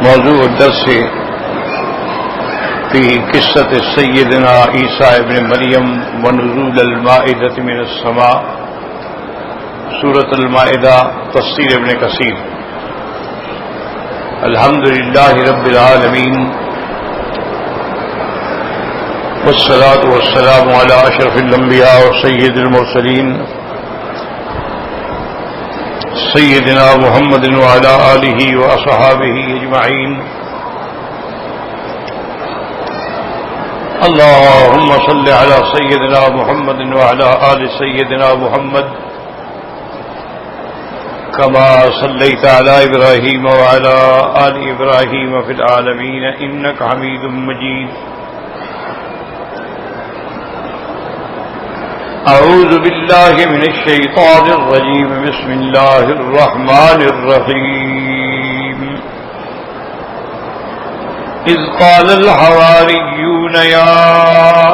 موضوع الدرس في قصة سيدنا عيسى ابن مريم ونزول المائدة من السماء سورة المائدة تفسير ابن كثير. الحمد لله رب العالمين والصلاة والسلام على أشرف الأنبياء وسيد المرسلين سيدنا محمد وعلى آله وأصحابه أجمعين. اللهم صل على سيدنا محمد وعلى آل سيدنا محمد كما صليت على إبراهيم وعلى آل إبراهيم في العالمين إنك حميد مجيد. أعوذ بالله من الشيطان الرجيم. بسم الله الرحمن الرحيم. إذ قال الحواريون يا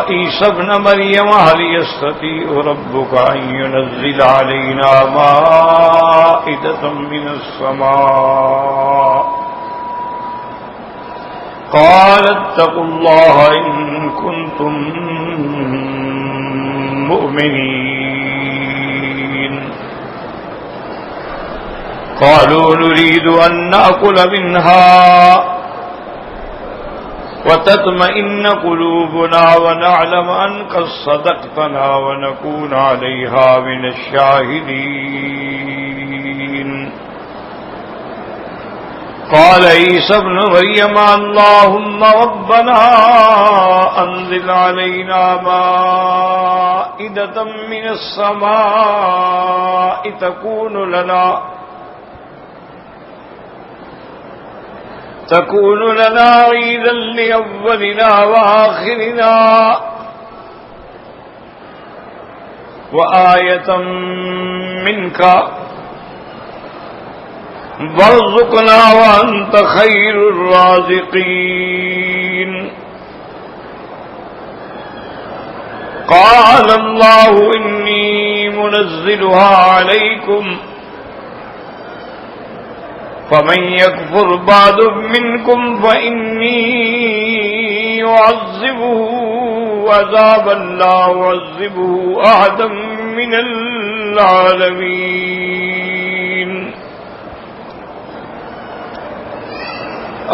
عيسى ابن مريم هل يستطيع ربك أن ينزل علينا مائدة من السماء قال اتقوا الله إن كنتم مؤمنين. قالوا نريد أن نأكل منها وتطمئن قلوبنا ونعلم أن قد صدقتنا ونكون عليها من الشاهدين. قال عيسى ابن مريم اللهم ربنا أنزل علينا مائدة من السماء تكون لنا عيدا لأولنا وآخرنا وآية منك وارزقنا وأنت خير الرازقين. قال الله إني منزلها عليكم فمن يكفر بعد منكم فإني أعذبه عذابا لا أعذبه أحدا من العالمين.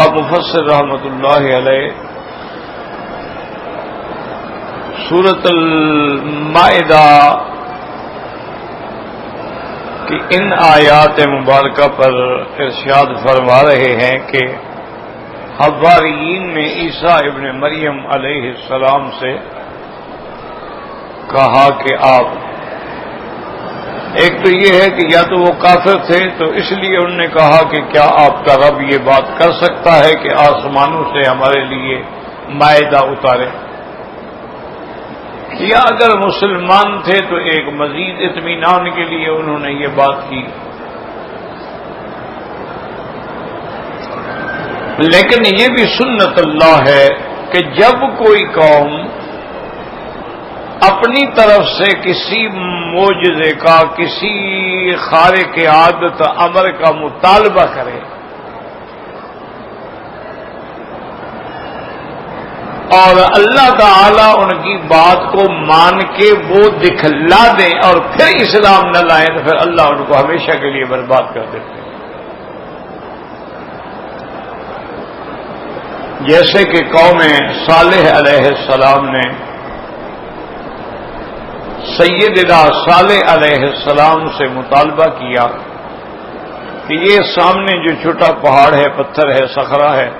اب مفسر رحمۃ اللہ علیہ سورۃ المائدہ کی ان آیات مبارکہ پر ارشاد فرما رہے ہیں کہ حواریین نے عیسیٰ ابن مریم علیہ السلام سے کہا کہ آپ، ایک تو یہ ہے کہ یا تو وہ کافر تھے تو اس لیے انہوں نے کہا کہ کیا آپ کا رب یہ بات کر سکتا ہے کہ آسمانوں سے ہمارے لیے مائدہ اتارے، یا اگر مسلمان تھے تو ایک مزید اطمینان کے لیے انہوں نے یہ بات کی. لیکن یہ بھی سنت اللہ ہے کہ جب کوئی قوم اپنی طرف سے کسی معجزے کا، کسی خارق عادت امر کا مطالبہ کرے اور اللہ تعالی ان کی بات کو مان کے وہ دکھلا دیں اور پھر اسلام نہ لائیں تو پھر اللہ ان کو ہمیشہ کے لیے برباد کر دیتے ہیں. جیسے کہ قوم صالح علیہ السلام نے سیدنا صالح علیہ السلام سے مطالبہ کیا کہ یہ سامنے جو چھوٹا پہاڑ ہے، پتھر ہے، صخرہ ہے،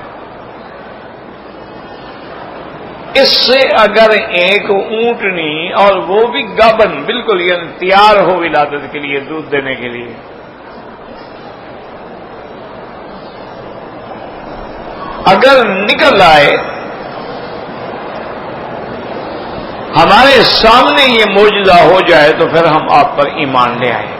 اس سے اگر ایک اونٹنی اور وہ بھی گابن بالکل یعنی تیار ہو ولادت کے لیے، دودھ دینے کے لیے، اگر نکل آئے، ہمارے سامنے یہ معجزہ ہو جائے تو پھر ہم آپ پر ایمان لے آئیں.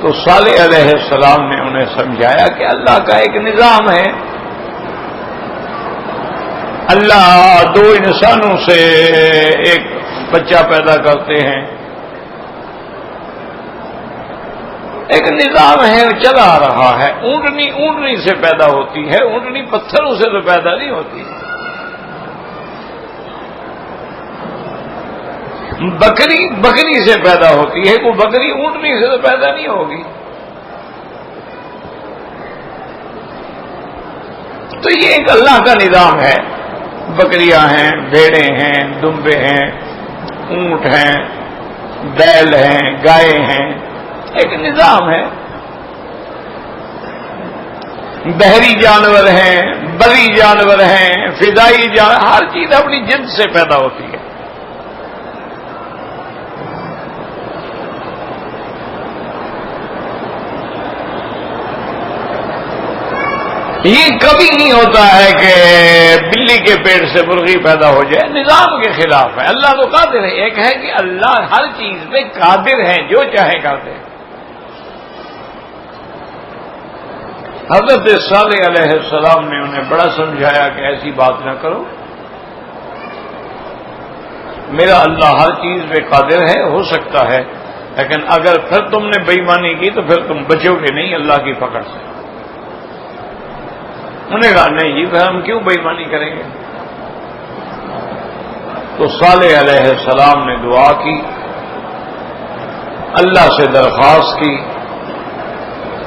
تو صالح علیہ السلام نے انہیں سمجھایا کہ اللہ کا ایک نظام ہے، اللہ دو انسانوں سے ایک بچہ پیدا کرتے ہیں، ایک نظام ہے چلا آ رہا ہے. اونٹنی اونٹنی سے پیدا ہوتی ہے، اونٹنی پتھروں سے تو پیدا نہیں ہوتی. بکری بکری سے پیدا ہوتی ہے، کوئی بکری اونٹنی سے تو پیدا نہیں ہوگی. تو یہ ایک اللہ کا نظام ہے. بکریاں ہیں، بھیڑیں ہیں، دمبے ہیں، اونٹ ہیں، بیل ہیں، گائے ہیں، ایک نظام ہے. بحری جانور ہیں، بری جانور ہیں، فضائی جانور، ہر چیز اپنی جنس سے پیدا ہوتی ہے. یہ کبھی نہیں ہوتا ہے کہ بلی کے پیٹ سے مرغی پیدا ہو جائے. نظام کے خلاف ہے. اللہ تو قادر ہے. ایک ہے کہ اللہ ہر چیز پہ قادر ہے، جو چاہے کرتے. حضرت صالح علیہ السلام نے انہیں بڑا سمجھایا کہ ایسی بات نہ کرو، میرا اللہ ہر چیز پہ قادر ہے. ہو سکتا ہے، لیکن اگر پھر تم نے بے ایمانی کی تو پھر تم بچو گے نہیں اللہ کی پکڑ سے. انہوں نے کہا نہیں جی، پھر ہم کیوں بے ایمانی کریں گے؟ تو صالح علیہ السلام نے دعا کی، اللہ سے درخواست کی.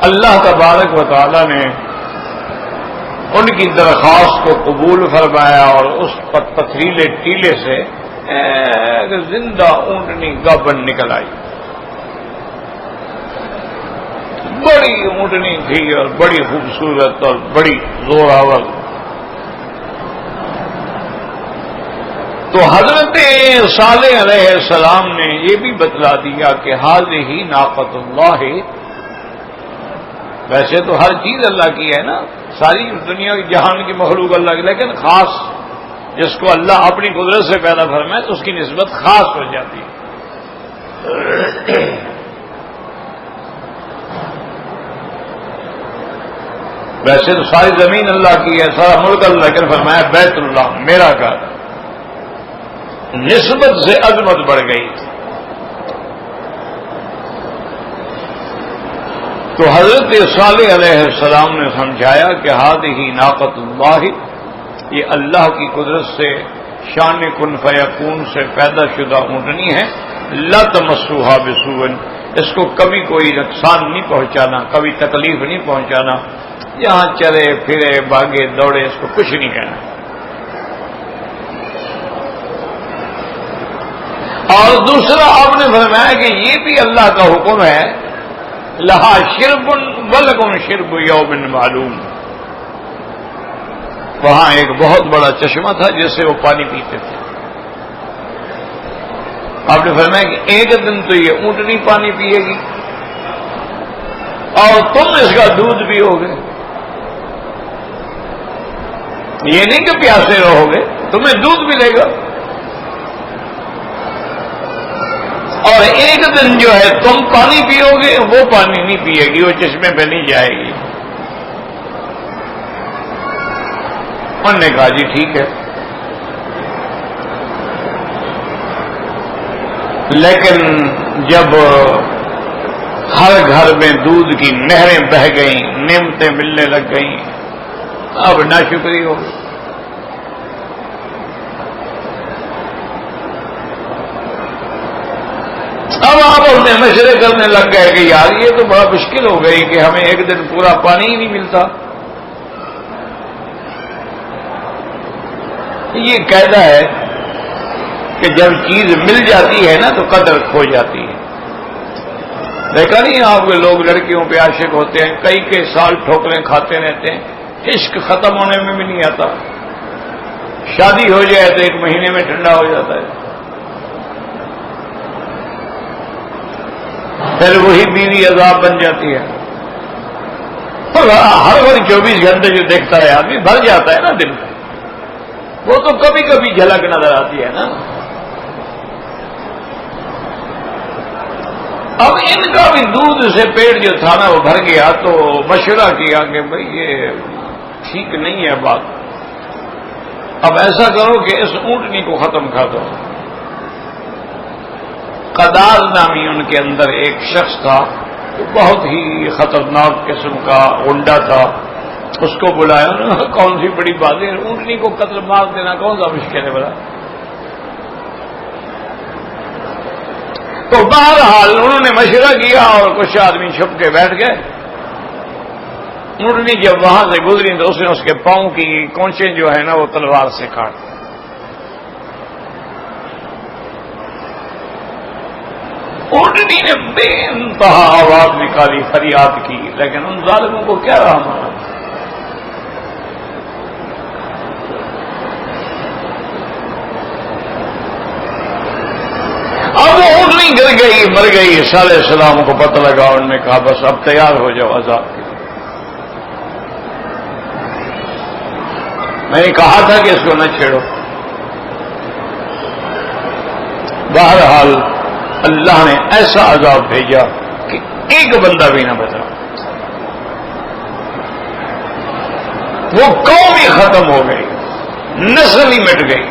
اللہ تبارک و تعالی نے ان کی درخواست کو قبول فرمایا اور اس پتھریلے ٹیلے سے ایک زندہ اونٹنی گابن نکل آئی. بڑی اونٹنی تھی اور بڑی خوبصورت اور بڑی زوراور. تو حضرت صالح علیہ السلام نے یہ بھی بتلا دیا کہ ہذہ ناقۃ اللہ. ویسے تو ہر چیز اللہ کی ہے نا، ساری دنیا کی جہان کی مخلوق اللہ کی، لیکن خاص جس کو اللہ اپنی قدرت سے پیدا فرمائے تو اس کی نسبت خاص ہو جاتی ہے. ویسے تو ساری زمین اللہ کی ہے، سارا ملک اللہ، لیکن فرمایا بیت اللہ میرا گھر. نسبت سے عظمت بڑھ گئی. تو حضرت صالح علیہ السلام نے سمجھایا کہ ہذہ ناقۃ اللہ، یہ اللہ کی قدرت سے شان کن فیکون سے پیدا شدہ اونٹنی ہے. لا تمسوها بسوء، اس کو کبھی کوئی نقصان نہیں پہنچانا، کبھی تکلیف نہیں پہنچانا. یہاں چلے پھرے بھاگے دوڑے اس کو کچھ نہیں کہنا. اور دوسرا آپ نے فرمایا کہ یہ بھی اللہ کا حکم ہے، لہا شرب ولکم شرب یوم معلوم. وہاں ایک بہت بڑا چشمہ تھا جس سے وہ پانی پیتے تھے. آپ نے فرمایا کہ ایک دن تو یہ اونٹنی پانی پیے گی اور تم اس کا دودھ پیو گے. یہ نہیں کہ پیاسے رہو گے، تمہیں دودھ ملے گا. اور ایک دن جو ہے تم پانی پیو گے، وہ پانی نہیں پیے گی، وہ چشمے پہ نہیں جائے گی. انہوں نے کہا جی ٹھیک ہے. لیکن جب ہر گھر میں دودھ کی نہریں بہہ گئیں، نعمتیں ملنے لگ گئیں، اب ناشکری ہو. اب آپ اپنے مشورے کرنے لگ گئے کہ یار یہ تو بڑا مشکل ہو گئی کہ ہمیں ایک دن پورا پانی ہی نہیں ملتا. یہ قاعدہ ہے کہ جب چیز مل جاتی ہے نا تو قدر کھو جاتی ہے. دیکھا نہیں آپ کے لوگ لڑکیوں پہ عاشق ہوتے ہیں، کئی سال ٹھوکریں کھاتے رہتے ہیں، عشق ختم ہونے میں بھی نہیں آتا. شادی ہو جائے تو 1 مہینے میں ٹھنڈا ہو جاتا ہے. پھر وہی بیوی عذاب بن جاتی ہے. ہر وقت 24 گھنٹے جو دیکھتا ہے آدمی بھر جاتا ہے نا دل میں. وہ تو کبھی کبھی جھلک نظر آتی ہے نا. اب ان کا بھی دودھ سے پیٹ جو تھا نا وہ بھر گیا، تو مشورہ کیا کہ بھئی یہ ٹھیک نہیں ہے بات. اب ایسا کرو کہ اس اونٹنی کو ختم کر دو. قدار نامی ان کے اندر ایک شخص تھا، بہت ہی خطرناک قسم کا غنڈہ تھا. اس کو بلایا نا، کون سی بڑی بات ہے، اونٹنی کو قتل مار دینا کون سا مشکل ہے بڑا. تو بہرحال انہوں نے مشورہ کیا اور کچھ آدمی چھپ کے بیٹھ گئے. اونٹنی جب وہاں سے گزری تو اس نے اس کے پاؤں کی کونچیں جو ہے نا وہ تلوار سے کاٹ. اونٹنی نے بے انتہا آواز نکالی، فریاد کی، لیکن ان ظالموں کو کیا رہا مانا. اب وہ اونٹنی گر گئی، مر گئی. عیسیٰ علیہ السلام کو پتہ لگا، انہوں نے کہا بس اب تیار ہو جاؤ عذاب کے. میں نے کہا تھا کہ اس کو نہ چھیڑو. بہرحال اللہ نے ایسا عذاب بھیجا کہ ایک بندہ بھی نہ بچا. وہ قوم ہی ختم ہو گئی، نسل ہی مٹ گئی.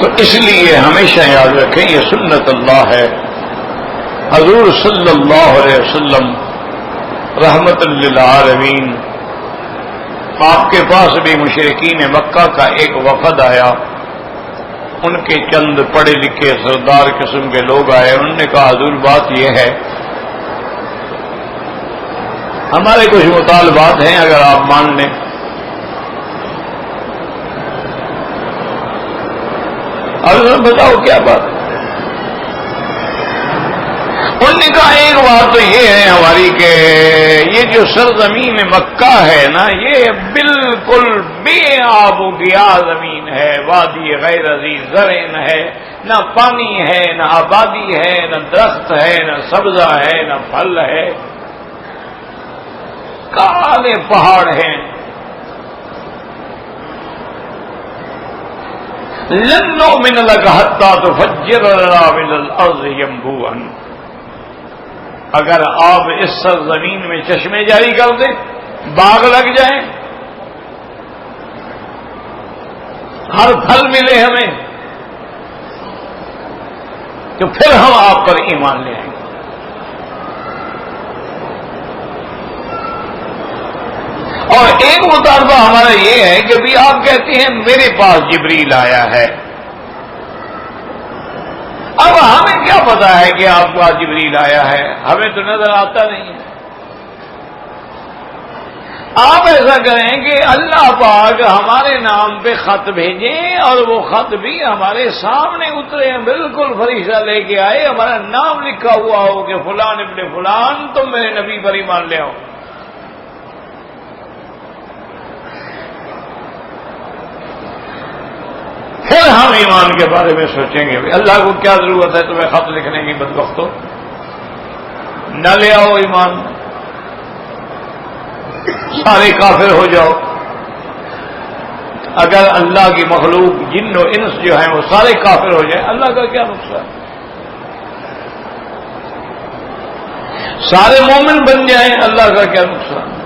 تو اس لیے ہمیشہ یاد رکھیں یہ سنت اللہ ہے. حضور صلی اللہ علیہ وسلم رحمت للعالمین، آپ کے پاس بھی مشرکین مکہ کا ایک وفد آیا. ان کے چند پڑھے لکھے سردار قسم کے لوگ آئے. انہوں نے کہا حضور بات یہ ہے، ہمارے کچھ مطالبات ہیں اگر آپ مان لیں. حضرت بتاؤ کیا بات ہے. انہوں نے کہا ایک بات تو یہ ہے ہماری کہ یہ جو سرزمین مکہ ہے نا یہ بالکل بے آب و گیا زمین ہے. وادی غیر ذی زرع ہے، نہ پانی ہے، نہ آبادی ہے، نہ درخت ہے، نہ سبزہ ہے، نہ پھل ہے. کالے پہاڑ ہیں. لن نؤمن لك حتى تفجر لنا من الارض ينبوعا. اگر آپ اس سرزمین میں چشمے جاری کر دیں، باغ لگ جائیں، ہر پھل ملے ہمیں، تو پھر ہم آپ پر ایمان لے آئیں گے. اور ایک مطالبہ ہمارا یہ ہے کہ بھی آپ کہتے ہیں میرے پاس جبریل آیا ہے. اب ہمیں کیا پتا ہے کہ آپ کا جبریل آیا ہے؟ ہمیں تو نظر آتا نہیں ہے. آپ ایسا کریں کہ اللہ پاک ہمارے نام پہ خط بھیجیں اور وہ خط بھی ہمارے سامنے اترے، بالکل فرشتہ لے کے آئے، ہمارا نام لکھا ہوا ہو کہ فلان ابن فلان تم میرے نبی پر ایمان لے آؤ. پھر ہم ایمان کے بارے میں سوچیں گے. اللہ کو کیا ضرورت ہے تمہیں خط لکھنے کی بدبختو؟ نہ لے آؤ ایمان، سارے کافر ہو جاؤ. اگر اللہ کی مخلوق جن و انس جو ہیں وہ سارے کافر ہو جائیں، اللہ کا کیا نقصان؟ سارے مومن بن جائیں، اللہ کا کیا نقصان؟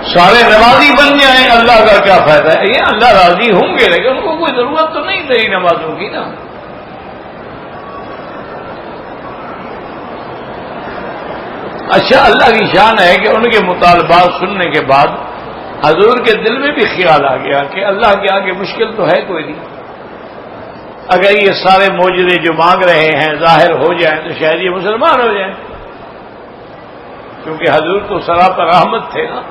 سارے نمازی بن جائیں، اللہ کا کیا فائدہ ہے؟ یہ اللہ راضی ہوں گے لیکن ان کو کوئی ضرورت تو نہیں تیری نمازوں کی نا. اچھا اللہ کی شان ہے کہ ان کے مطالبات سننے کے بعد حضور کے دل میں بھی خیال آ گیا کہ اللہ کے آگے مشکل تو ہے کوئی نہیں. اگر یہ سارے معجزے جو مانگ رہے ہیں ظاہر ہو جائیں تو شاید یہ مسلمان ہو جائیں، کیونکہ حضور تو سراپا رحمت تھے نا.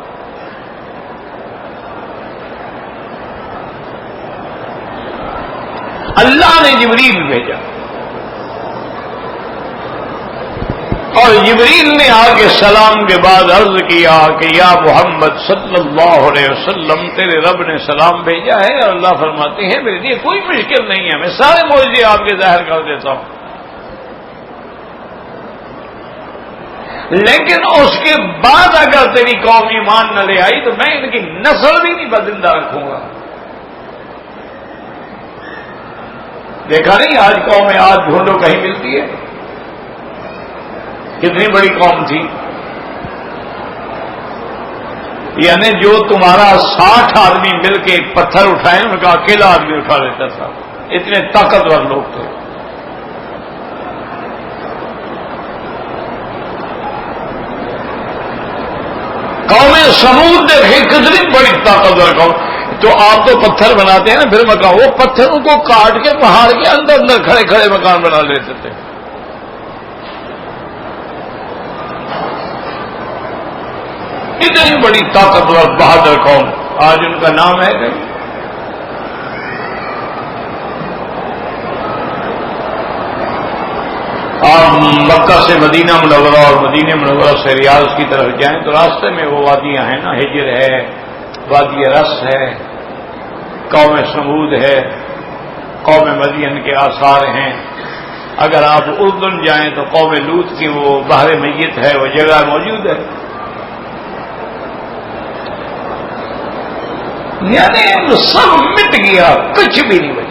اللہ نے جبریل بھیجا اور جبریل نے آ کے سلام کے بعد عرض کیا کہ یا محمد صلی اللہ علیہ وسلم تیرے رب نے سلام بھیجا ہے. اور اللہ فرماتے ہیں میرے لیے کوئی مشکل نہیں ہے، میں سارے معجزے آپ کے ظاہر کر دیتا ہوں، لیکن اس کے بعد اگر تیری قوم ایمان نہ لے آئی تو میں ان کی نسل بھی نہیں زندہ رکھوں گا. دیکھا نہیں آج قومیں آج ڈھونڈو کہیں ملتی ہے؟ کتنی بڑی قوم تھی. یعنی جو تمہارا 60 آدمی مل کے ایک پتھر اٹھائے ان کا اکیلا آدمی اٹھا لیتا تھا. اتنے طاقتور لوگ تھے. قوم سمود دیکھیں کتنی بڑی طاقتور قوم. تو آپ تو پتھر بناتے ہیں نا پھر مکان، وہ پتھروں کو کاٹ کے پہاڑ کے اندر اندر کھڑے کھڑے مکان بنا لیتے تھے. اتنی بڑی طاقتور بہادر قوم، آج ان کا نام ہے کہیں؟ آپ مکہ سے مدینہ منورہ اور مدینہ منورہ سے ریاض کی طرف جائیں تو راستے میں وہ وادیاں ہیں نا، ہجر ہے، وادی رس ہے، قوم سمود ہے، قوم مدین کے آثار ہیں. اگر آپ اردن جائیں تو قوم لوط کی وہ بحر میت ہے، وہ جگہ موجود ہے. یعنی سب مٹ گیا، کچھ بھی نہیں بچا.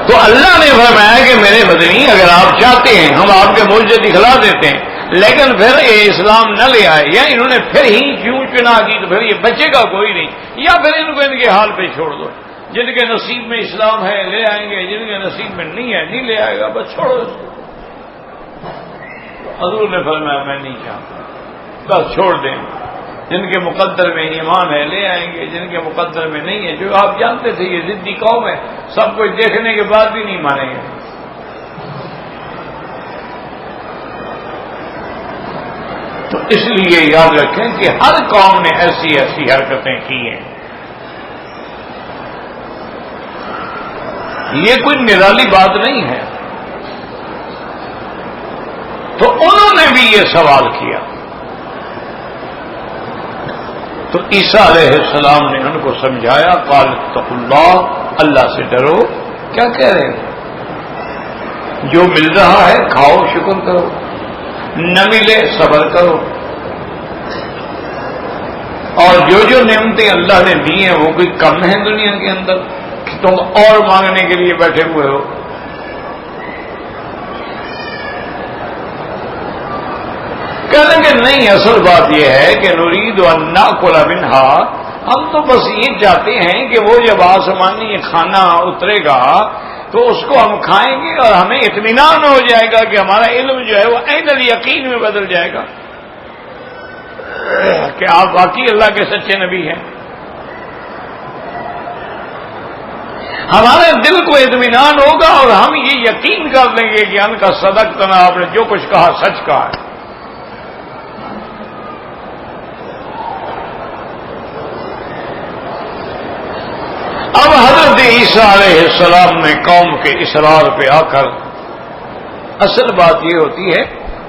تو اللہ نے فرمایا کہ میرے مدنی اگر آپ چاہتے ہیں ہم آپ کے معجزے دکھلا دیتے ہیں، لیکن پھر یہ اسلام نہ لے آئے یا انہوں نے پھر ہی کیوں چنا کی تو پھر یہ بچے گا کوئی نہیں، یا پھر ان کو ان کے حال پہ چھوڑ دو. جن کے نصیب میں اسلام ہے لے آئیں گے، جن کے نصیب میں نہیں ہے نہیں لے آئے گا، بس چھوڑو اس کو. حضور نے فرمایا میں نہیں چاہتا، بس چھوڑ دیں. جن کے مقدر میں ایمان ہے لے آئیں گے، جن کے مقدر میں نہیں ہے، جو آپ جانتے تھے یہ ضدی قوم ہے، سب کچھ دیکھنے کے بعد بھی نہیں مانیں گے. تو اس لیے یاد رکھیں کہ ہر قوم نے ایسی ایسی حرکتیں کی ہیں. یہ کوئی نرالی بات نہیں ہے. تو انہوں نے بھی یہ سوال کیا تو عیسیٰ علیہ السلام نے ان کو سمجھایا، قال اتقوا اللہ، اللہ سے ڈرو. کیا کہہ رہے ہیں؟ جو مل رہا ہے کھاؤ شکر کرو، نہ ملے صبر کرو، اور جو نعمتیں اللہ نے دی ہیں وہ کوئی کم ہیں دنیا کے اندر کہ تم اور مانگنے کے لیے بیٹھے ہوئے ہو. کہنے کہ نہیں، اصل بات یہ ہے کہ نرید ان ناکل منہا، ہم تو بس یہ چاہتے ہیں کہ وہ جب آسمانی کھانا اترے گا تو اس کو ہم کھائیں گے اور ہمیں اطمینان ہو جائے گا کہ ہمارا علم جو ہے وہ عین الیقین میں بدل جائے گا کہ آپ واقعی اللہ کے سچے نبی ہیں. ہمارے دل کو اطمینان ہوگا اور ہم یہ یقین کر لیں گے کہ ان کا صدقتنا، آپ نے جو کچھ کہا سچ کہا ہے. اب حضرت عیسیٰ علیہ السلام نے قوم کے اصرار پہ آ کر، اصل بات یہ ہوتی ہے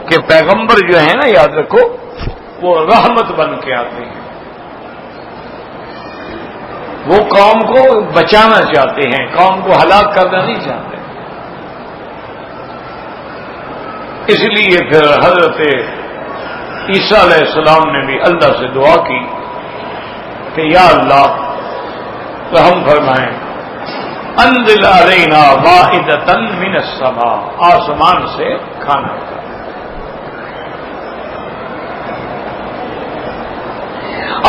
کہ پیغمبر جو ہے نا، یاد رکھو، وہ رحمت بن کے آتے ہیں. وہ قوم کو بچانا چاہتے ہیں، قوم کو ہلاک کرنا نہیں چاہتے. اس لیے پھر حضرت عیسیٰ علیہ السلام نے بھی اللہ سے دعا کی کہ یا اللہ رحم فرمائیں، انزل علینا مائدۃ من السماء، آسمان سے کھانا.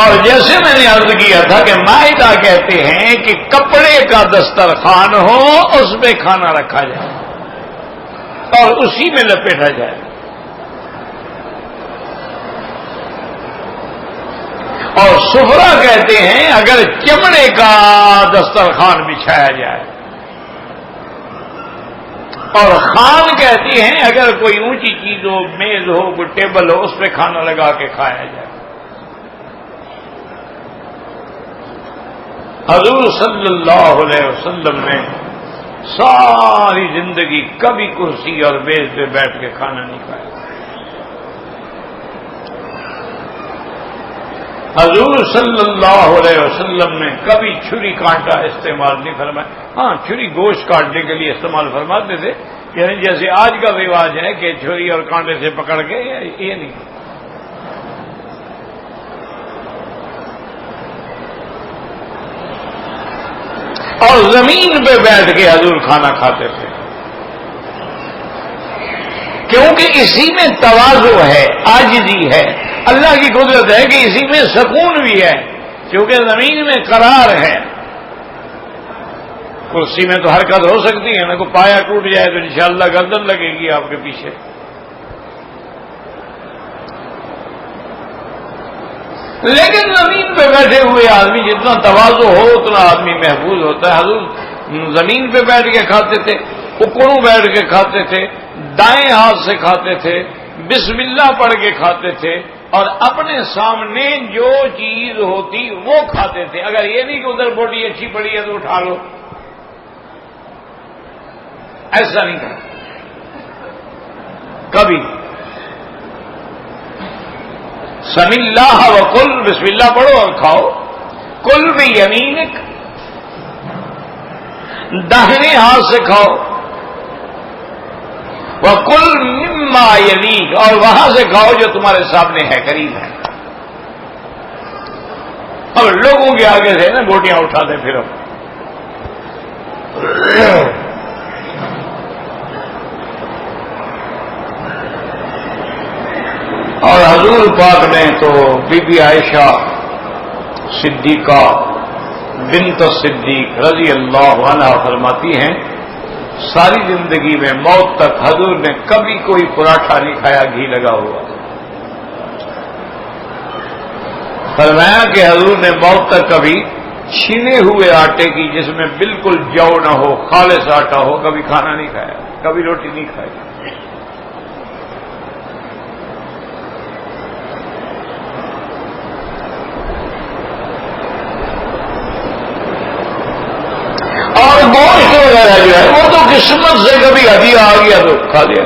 اور جیسے میں نے عرض کیا تھا کہ مائدہ کہتے ہیں کہ کپڑے کا دسترخوان ہو، اس میں کھانا رکھا جائے اور اسی میں لپیٹا جائے. اور سفرہ کہتے ہیں اگر چمڑے کا دسترخوان بچھایا جائے، اور خان کہتی ہیں اگر کوئی اونچی چیز ہو، میز ہو، کوئی ٹیبل ہو، اس پہ کھانا لگا کے کھایا جائے. حضور صلی اللہ علیہ وسلم نے ساری زندگی کبھی کرسی اور میز پہ بیٹھ کے کھانا نہیں کھایا. حضور صلی اللہ علیہ وسلم نے کبھی چھری کانٹا استعمال نہیں فرمایا. ہاں، چھری گوشت کاٹنے کے لیے استعمال فرماتے تھے، یعنی جیسے آج کا رواج ہے کہ چھری اور کانٹے سے پکڑ کے، یہ نہیں. اور زمین پہ بیٹھ کے حضور کھانا کھاتے تھے، کیونکہ اسی میں تواضع ہے، عاجزی ہے. اللہ کی قدرت ہے کہ اسی میں سکون بھی ہے، کیونکہ زمین میں قرار ہے۔ کرسی میں تو حرکت ہو سکتی ہے نا، کو پایا ٹوٹ جائے تو انشاءاللہ گردن لگے گی آپ کے پیچھے۔ لیکن زمین پہ بیٹھے ہوئے آدمی جتنا تواضع ہو اتنا آدمی محفوظ ہوتا ہے۔ حضور زمین پہ بیٹھ کے کھاتے تھے، اکڑوں بیٹھ کے کھاتے تھے، دائیں ہاتھ سے کھاتے تھے، بسم اللہ پڑھ کے کھاتے تھے، اور اپنے سامنے جو چیز ہوتی وہ کھاتے تھے۔ اگر یہ نہیں کہ ادھر بوٹی اچھی پڑی ہے تو اٹھا لو، ایسا نہیں کرتا کبھی۔ سمی اللہ وکل، بسم اللہ پڑھو اور کھاؤ۔ کل بھی یمینک، داہنے ہاتھ سے کھاؤ۔ وکل مما یلیک، اور وہاں سے کھاؤ جو تمہارے سامنے ہے، قریب ہے۔ اور لوگوں کے آگے سے نا بوٹیاں اٹھاتے پھرو۔ اور حضور پاک نے تو بی بی عائشہ صدیقہ بنت صدیق رضی اللہ عنہا فرماتی ہیں، ساری زندگی میں موت تک حضور نے کبھی کوئی پراٹھا نہیں کھایا گھی لگا ہوا۔ فرمایا کہ حضور نے موت تک کبھی چھینے ہوئے آٹے کی، جس میں بالکل جو نہ ہو، خالص آٹا ہو، کبھی کھانا نہیں کھایا، کبھی روٹی نہیں کھائی۔ اور گوشت وغیرہ جو ہے وہ تو قسمت سے کبھی ہدیہ آ گیا تو کھا لیا۔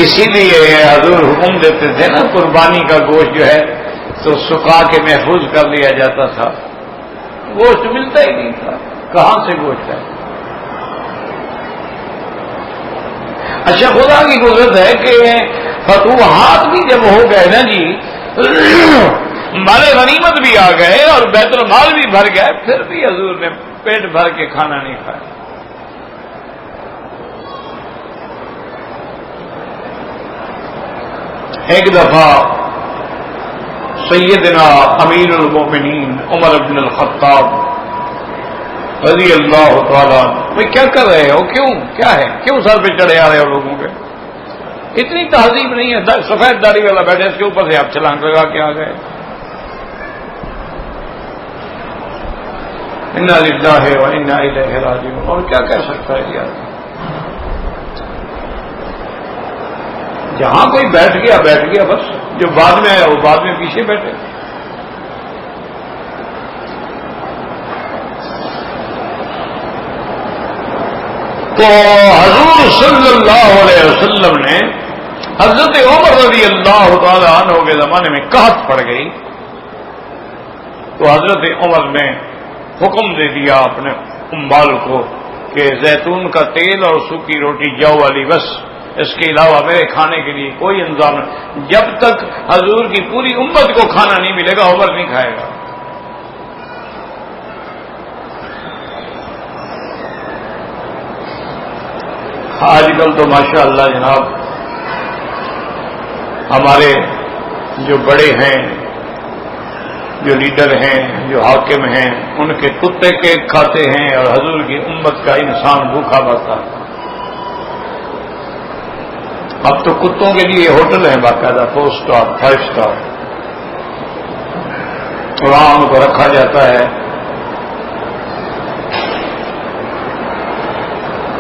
اسی لیے حضور حکم دیتے تھے نا، قربانی کا گوشت جو ہے تو سکھا کے محفوظ کر لیا جاتا تھا، گوشت ملتا ہی نہیں تھا، کہاں سے گوشت ہے؟ اچھا، خدا کی قدرت ہے کہ فتوحات بھی جب ہو گئے نا جی، مال غنیمت بھی آ گئے اور بیت المال بھی بھر گئے، پھر بھی حضور نے پیٹ بھر کے کھانا نہیں کھایا۔ ایک دفعہ سیدنا امیر المومنین عمر بن الخطاب رضی اللہ تعالیٰ، بھائی کیا کر رہے ہو؟ کیا ہے؟ کیوں سر پہ چڑھے آ رہے ہو لوگوں کے؟ اتنی تہذیب نہیں ہے، سفید داڑھی والا بیٹھے، اس کے اوپر سے آپ چھلانگ لگا کے آ گئے۔ انا للہ و انا الیہ راجعون، اور کیا کہہ سکتا ہے یار؟ جہاں کوئی بیٹھ گیا بس، جو بعد میں آیا وہ بعد میں پیچھے بیٹھے۔ تو حضور صلی اللہ علیہ وسلم نے حضرت عمر رضی اللہ تعالی عنہ کے زمانے میں قحط پڑ گئی، تو حضرت عمر نے حکم دے دیا اپنے امبال کو کہ زیتون کا تیل اور سوکھی روٹی جو والی، بس اس کے علاوہ میرے کھانے کے لیے کوئی انتظام نہیں۔ جب تک حضور کی پوری امت کو کھانا نہیں ملے گا عمر نہیں کھائے گا۔ آج کل تو ماشاء اللہ جناب ہمارے جو بڑے ہیں، جو لیڈر ہیں، جو حاکم ہیں، ان کے کتے کیک کھاتے ہیں اور حضور کی امت کا انسان بھوکا مرتا۔ اب تو کتوں کے لیے ہوٹل ہیں باقاعدہ، 4 اسٹار 5 اسٹار، وہاں ان کو رکھا جاتا ہے۔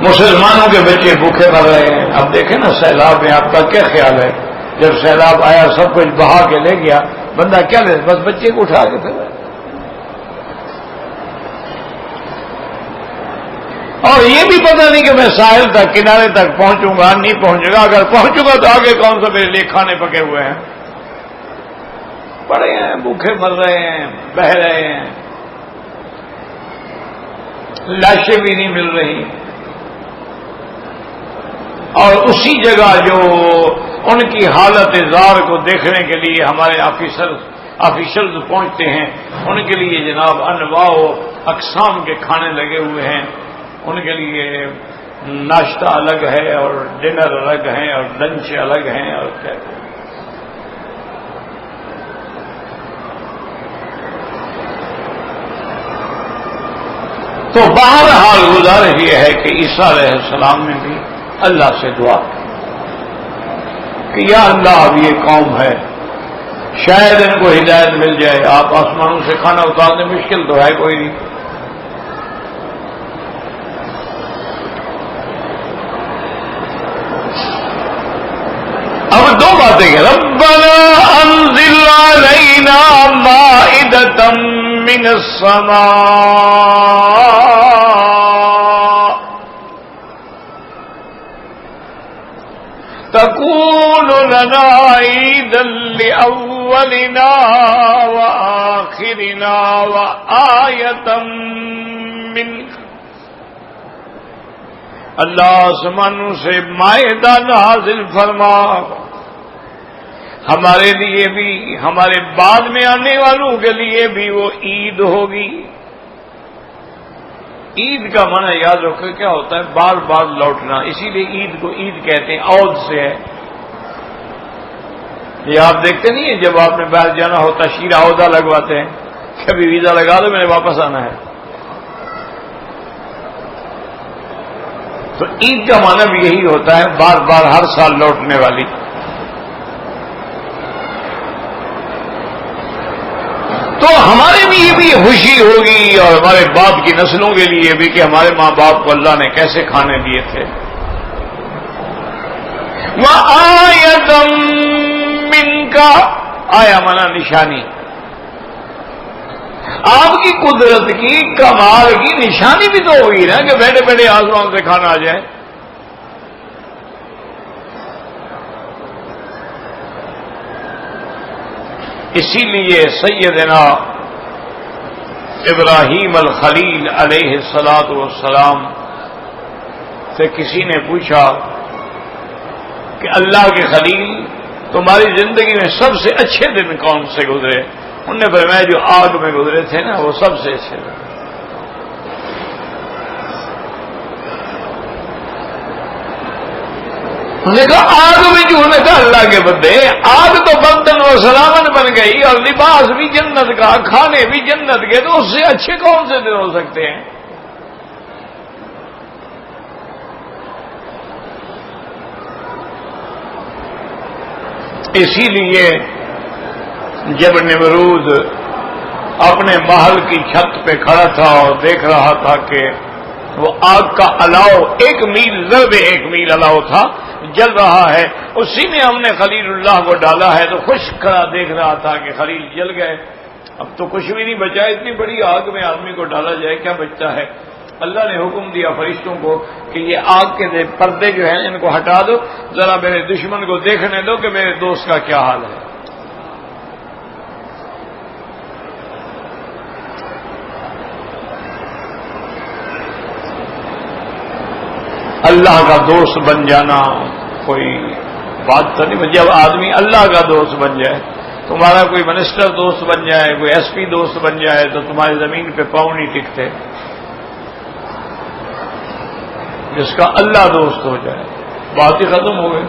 مسلمانوں کے بچے بھوکے مر رہے ہیں۔ اب دیکھیں نا سیلاب میں آپ کا کیا خیال ہے؟ جب سیلاب آیا سب کچھ بہا کے لے گیا، بندہ کیا لے، بس بچے کو اٹھا کے پھر، اور یہ بھی پتہ نہیں کہ میں ساحل تک کنارے تک پہنچوں گا نہیں پہنچوں گا، اگر پہنچوں گا تو آگے کون سا میرے لیے کھانے پکے ہوئے ہیں، پڑے ہیں بھوکے مر رہے ہیں، بہ رہے ہیں، لاشیں بھی نہیں مل رہی۔ اور اسی جگہ جو ان کی حالت زار کو دیکھنے کے لیے ہمارے آفیشلز پہنچتے ہیں، ان کے لیے جناب انواع و اقسام کے کھانے لگے ہوئے ہیں، ان کے لیے ناشتہ الگ ہے اور ڈنر الگ ہیں اور لنچ الگ ہیں اور کیا. تو بہرحال گزارش یہ ہے کہ عیسیٰ علیہ السلام نے بھی اللہ سے دعا کی کہ یا اللہ اب یہ قوم ہے شاید ان کو ہدایت مل جائے. آپ آسمانوں سے کھانا اتارنے مشکل تو ہے کوئی نہیں. اب دو باتیں ہیں. ربنا انزل علینا مائدۃ من السماء تكون لنا عيدا لأولنا وآخرنا وآية منك. اللہ آسمانوں سے مائدہ نازل فرما ہمارے لیے بھی ہمارے بعد میں آنے والوں کے لیے بھی وہ عید ہوگی. عید کا معنی یاد رکھو کیا ہوتا ہے؟ بار بار لوٹنا. اسی لیے عید کو عید کہتے ہیں، عود سے ہے. یہ آپ دیکھتے نہیں ہیں جب آپ نے باہر جانا ہوتا شیرہ عہدہ لگواتے ہیں، کبھی ویزا لگا دو میں نے واپس آنا ہے. تو عید کا معنی بھی یہی ہوتا ہے، بار بار ہر سال لوٹنے والی. تو ہمارے لیے بھی خوشی ہوگی اور ہمارے باپ کی نسلوں کے لیے بھی کہ ہمارے ماں باپ کو اللہ نے کیسے کھانے دیے تھے. وَآیَةً مِّنْکَ، آیا مانا نشانی، آپ کی قدرت کی کمال کی نشانی بھی تو ہوگی نا کہ بیٹھے بیٹھے آسمان سے کھانا آ جائے. اسی لیے سیدنا ابراہیم الخلیل علیہ الصلاۃ والسلام سے کسی نے پوچھا کہ اللہ کے خلیل تمہاری زندگی میں سب سے اچھے دن کون سے گزرے؟ انہوں نے فرمایا جو آگ میں گزرے تھے نا وہ سب سے اچھے تھے. انہوں نے کہا آگ بھی جو، انہوں نے کہا اللہ کے بندے آگ تو برتن و سلامت بن گئی اور لباس بھی جنت کا، کھانے بھی جنت کے، تو اس سے اچھے کون سے دن ہو سکتے ہیں؟ اسی لیے جب نمرود اپنے محل کی چھت پہ کھڑا تھا اور دیکھ رہا تھا کہ وہ آگ کا الاؤ 1 میل ضرب 1 میل الاؤ تھا جل رہا ہے، اسی میں ہم نے خلیل اللہ کو ڈالا ہے، تو خوش کھڑا دیکھ رہا تھا کہ خلیل جل گئے. اب تو کچھ بھی نہیں بچا، اتنی بڑی آگ میں آدمی کو ڈالا جائے کیا بچتا ہے؟ اللہ نے حکم دیا فرشتوں کو کہ یہ آگ کے پردے جو ہیں ان کو ہٹا دو، ذرا میرے دشمن کو دیکھنے دو کہ میرے دوست کا کیا حال ہے. اللہ کا دوست بن جانا کوئی بات تو نہیں. جب آدمی اللہ کا دوست بن جائے، تمہارا کوئی منسٹر دوست بن جائے، کوئی ایس پی دوست بن جائے، تو تمہاری زمین پہ پاؤں نہیں ٹکتے. جس کا اللہ دوست ہو جائے بات ہی ختم ہو گئی.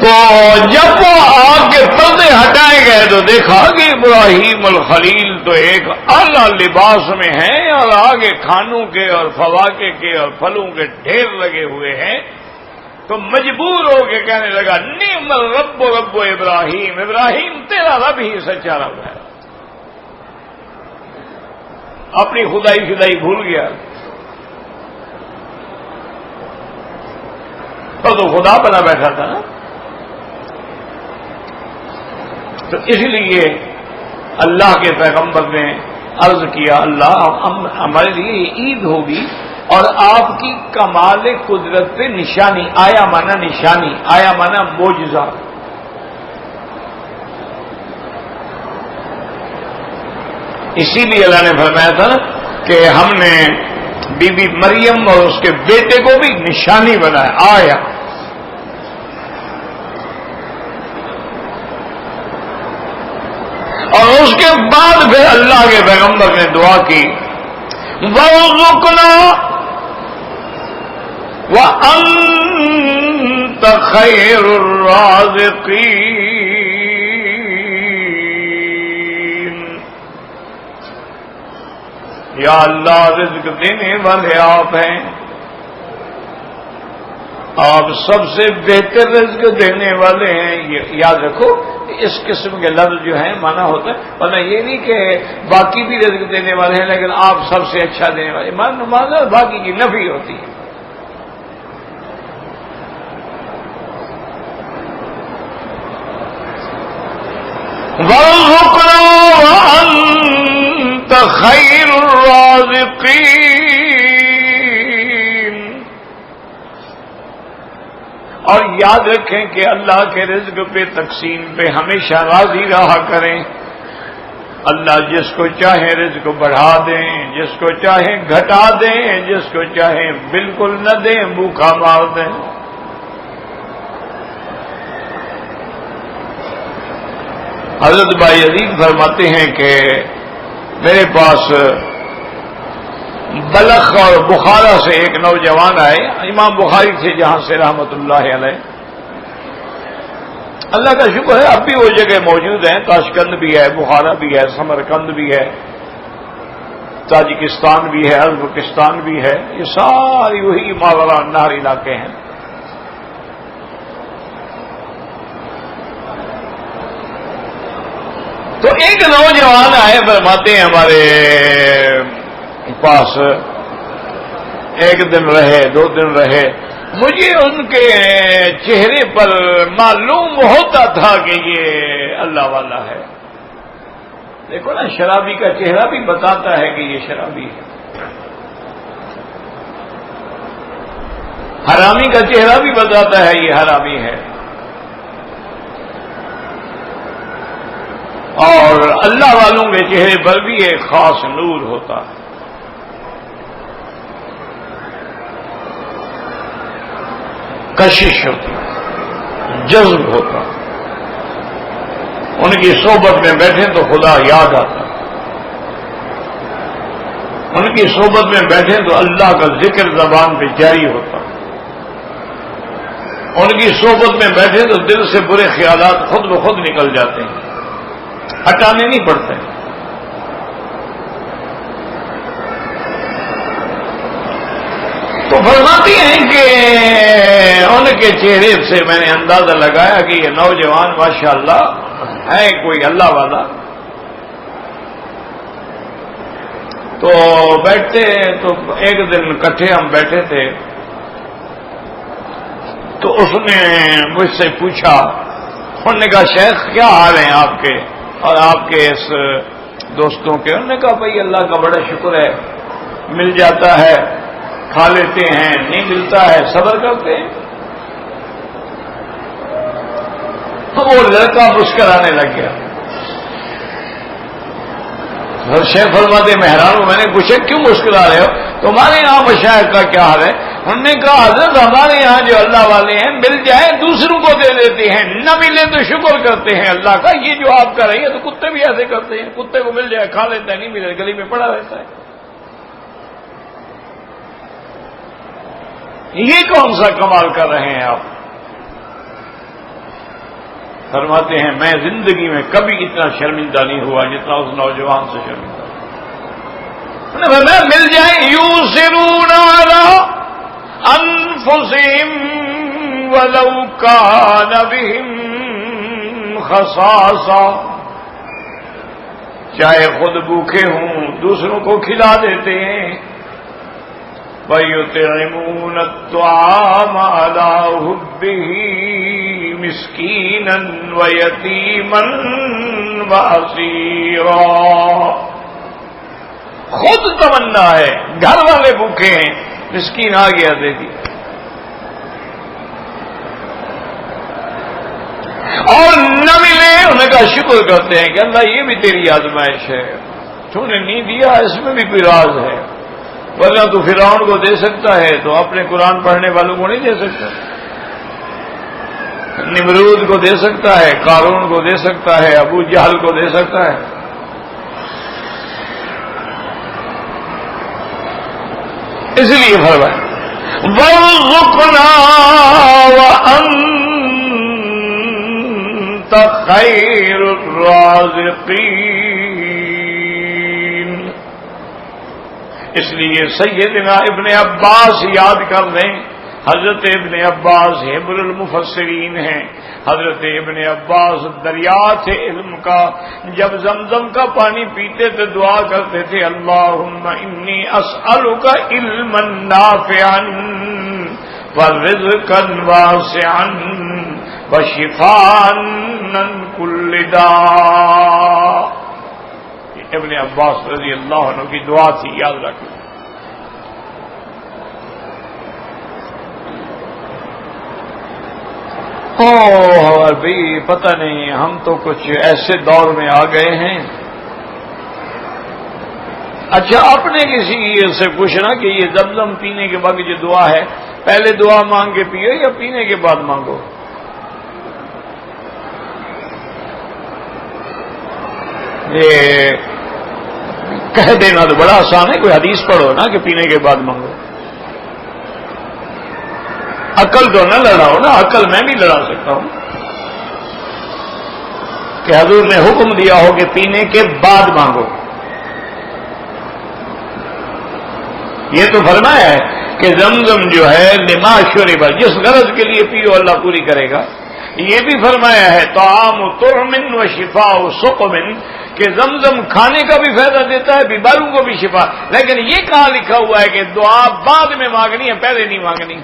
تو جب وہ آگ کے پردے ہٹائے گئے تو دیکھا کہ ابراہیم الخلیل تو ایک اعلی لباس میں ہیں اور آگے کھانوں کے اور فواکہ کے اور پھلوں کے ڈھیر لگے ہوئے ہیں. تو مجبور ہو کے کہنے لگا نعم الرب رب ابراہیم، ابراہیم تیرا رب ہی سچا رب ہے. اپنی خدائی شدائی بھول گیا. تو خدا بنا بیٹھا تھا نا. تو اس لیے اللہ کے پیغمبر نے عرض کیا اللہ ہمارے لیے یہ عید ہوگی اور آپ کی کمال قدرت پہ نشانی. آیا مانا نشانی، آیا مانا معجزہ. اسی لیے اللہ نے فرمایا تھا کہ ہم نے بی بی مریم اور اس کے بیٹے کو بھی نشانی بنایا. آیا اور اس کے بعد پھر اللہ کے پیغمبر نے دعا کی وَارْزُقْنَا وَأَنْتَ خَيْرُ الرَّازِقِينَ، یا اللہ رزق دینے والے آپ ہیں، آپ سب سے بہتر رزق دینے والے ہیں. یہ یاد رکھو، اس قسم کے لفظ جو ہیں مانا ہوتا ہے، ورنہ یہ نہیں کہ باقی بھی رزق دینے والے ہیں لیکن آپ سب سے اچھا دینے والے، مانا باقی کی نفی ہوتی ہے. وَارْزُقْنَا وَأَنْتَ خَيْرُ الرَّازِقِينَ. اور یاد رکھیں کہ اللہ کے رزق پہ تقسیم پہ ہمیشہ راضی رہا کریں. اللہ جس کو چاہے رزق بڑھا دیں، جس کو چاہے گھٹا دیں، جس کو چاہے بالکل نہ دیں، بھوکا مار دیں. حضرت بھائی عزیز فرماتے ہیں کہ میرے پاس بلخ اور بخارا سے ایک نوجوان آئے، امام بخاری سے جہاں سے رحمت اللہ علیہ. اللہ کا شکر ہے اب بھی وہ جگہ موجود ہیں، تاشقند بھی ہے، بخارا بھی ہے، سمرقند بھی ہے، تاجکستان بھی ہے، ازبکستان بھی ہے. یہ ساری وہی ماورا نہر علاقے ہیں. تو ایک نوجوان آئے، فرماتے ہیں ہمارے پاس ایک دن رہے، 2 دن رہے. مجھے ان کے چہرے پر معلوم ہوتا تھا کہ یہ اللہ والا ہے. دیکھو نا، شرابی کا چہرہ بھی بتاتا ہے کہ یہ شرابی ہے، حرامی کا چہرہ بھی بتاتا ہے یہ حرامی ہے. اور اللہ والوں کے چہرے پر بھی ایک خاص نور ہوتا ہے. کشش ہوتی، جذب ہوتا. ان کی صحبت میں بیٹھے تو خدا یاد آتا، ان کی صحبت میں بیٹھے تو اللہ کا ذکر زبان پہ جاری ہوتا، ان کی صحبت میں بیٹھے تو دل سے برے خیالات خود بخود نکل جاتے ہیں، ہٹانے نہیں پڑتے. تو فرماتی ہیں کہ ان کے چہرے سے میں نے اندازہ لگایا کہ یہ نوجوان ماشاءاللہ ہے کوئی اللہ والا. تو بیٹھتے تو ایک دن اکٹھے ہم بیٹھے تھے، تو اس نے مجھ سے پوچھا، انہوں نے کہا شیخ کیا حال ہیں آپ کے اور آپ کے اس دوستوں کے؟ انہوں نے کہا بھائی اللہ کا بڑا شکر ہے، مل جاتا ہے کھا لیتے ہیں، نہیں ملتا ہے صبر کرتے ہیں. تو وہ لڑکا مسکرانے لگ گیا. شیخ فرماتے میں حیران ہوں. میں نے پوچھا کیوں مسکرا رہے ہو؟ تمہارے یہاں مشائخ کا کیا حال ہے؟ انہوں نے کہا حضرت ہمارے یہاں جو اللہ والے ہیں مل جائے دوسروں کو دے دیتے ہیں، نہ ملے تو شکر کرتے ہیں اللہ کا. یہ جو آپ کر رہی ہے تو کتے بھی ایسے کرتے ہیں، کتے کو مل جائے کھا لیتا ہے، نہیں ملے گلی میں پڑا رہتا ہے. یہ کون سا کمال کر رہے ہیں آپ؟ فرماتے ہیں میں زندگی میں کبھی اتنا شرمندہ نہیں ہوا جتنا اس نوجوان سے شرمندہ. میں مل جائیں یوسرون علی انفسہم ولو کان بہم خصاصہ، چاہے خود بھوکے ہوں دوسروں کو کھلا دیتے ہیں. وَيُطْعِمُونَ الطَّعَامَ عَلَى حُبِّهِ مِسْكِينًا وَيَتِيمًا وَأَسِيرًا. خود تمنا ہے، گھر والے بھوکے ہیں، مسکین آ گیا دے دیا. اور نہ ملے انہیں کا شکر کرتے ہیں کہ اللہ یہ بھی تیری آزمائش ہے، تو نے نہیں دیا اس میں بھی کوئی راز ہے. ورنہ تو فرعون کو دے سکتا ہے تو اپنے قرآن پڑھنے والوں کو نہیں دے سکتا. نمرود کو دے سکتا ہے، قارون کو دے سکتا ہے، ابو جہل کو دے سکتا ہے. اس لیے فرمایا وَارْزُقْنَا وَأَنْتَ خَيْرُ الرَّازِقِينَ. اس لیے سیدنا ابن عباس یاد کر لیں. حضرت ابن عباس حبر المفسرین ہیں. حضرت ابن عباس دریا تھے علم کا. جب زمزم کا پانی پیتے تھے دعا کرتے تھے اللہم انی اسألک علما نافعا ورزقا واسعا وشفاء من کل داء. ابن عباس رضی اللہ عنہ کی دعا تھی، یاد رکھیں. ابھی پتہ نہیں، ہم تو کچھ ایسے دور میں آ گئے ہیں. اچھا اپنے کسی سے پوچھنا کہ یہ زمزم پینے کے بعد جو دعا ہے پہلے دعا مانگ کے پیو یا پینے کے بعد مانگو؟ یہ کہہ دینا تو بڑا آسان ہے. کوئی حدیث پڑھو نا کہ پینے کے بعد مانگو. عقل تو نہ لڑاؤ نا. عقل میں بھی لڑا سکتا ہوں کہ حضور نے حکم دیا ہو کہ پینے کے بعد مانگو. یہ تو فرمایا ہے کہ زمزم جو ہے لما شرب، جس غرض کے لیے پیو اللہ پوری کرے گا. یہ بھی فرمایا ہے طعام طعم و شفاء سقم، کہ زمزم کھانے کا بھی فائدہ دیتا ہے، بیماروں کو بھی شفا. لیکن یہ کہاں لکھا ہوا ہے کہ دعا بعد میں مانگنی ہے، پہلے نہیں مانگنی.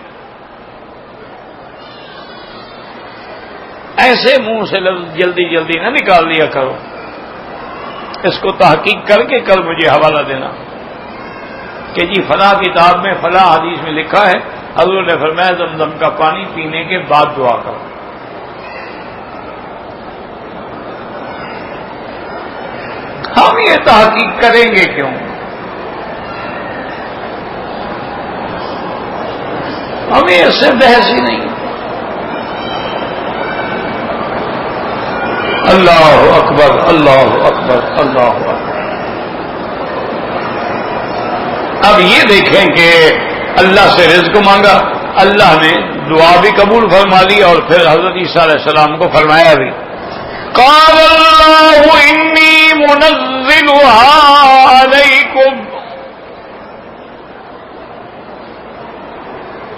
ایسے منہ سے لفظ جلدی جلدی نہ نکال لیا کرو. اس کو تحقیق کر کے کل مجھے حوالہ دینا کہ جی فلاں کتاب میں فلاں حدیث میں لکھا ہے حضور نے فرمایا زمزم کا پانی پینے کے بعد دعا کرو. ہم یہ تحقیق کریں گے کیوں؟ ہمیں اس سے بحث ہی نہیں. اللہ اکبر اللہ اکبر اللہ اکبر. اب یہ دیکھیں کہ اللہ سے رزق مانگا، اللہ نے دعا بھی قبول فرما لی اور پھر حضرت عیسیٰ علیہ السلام کو فرمایا بھی قال اللہ انی منزلها علیکم.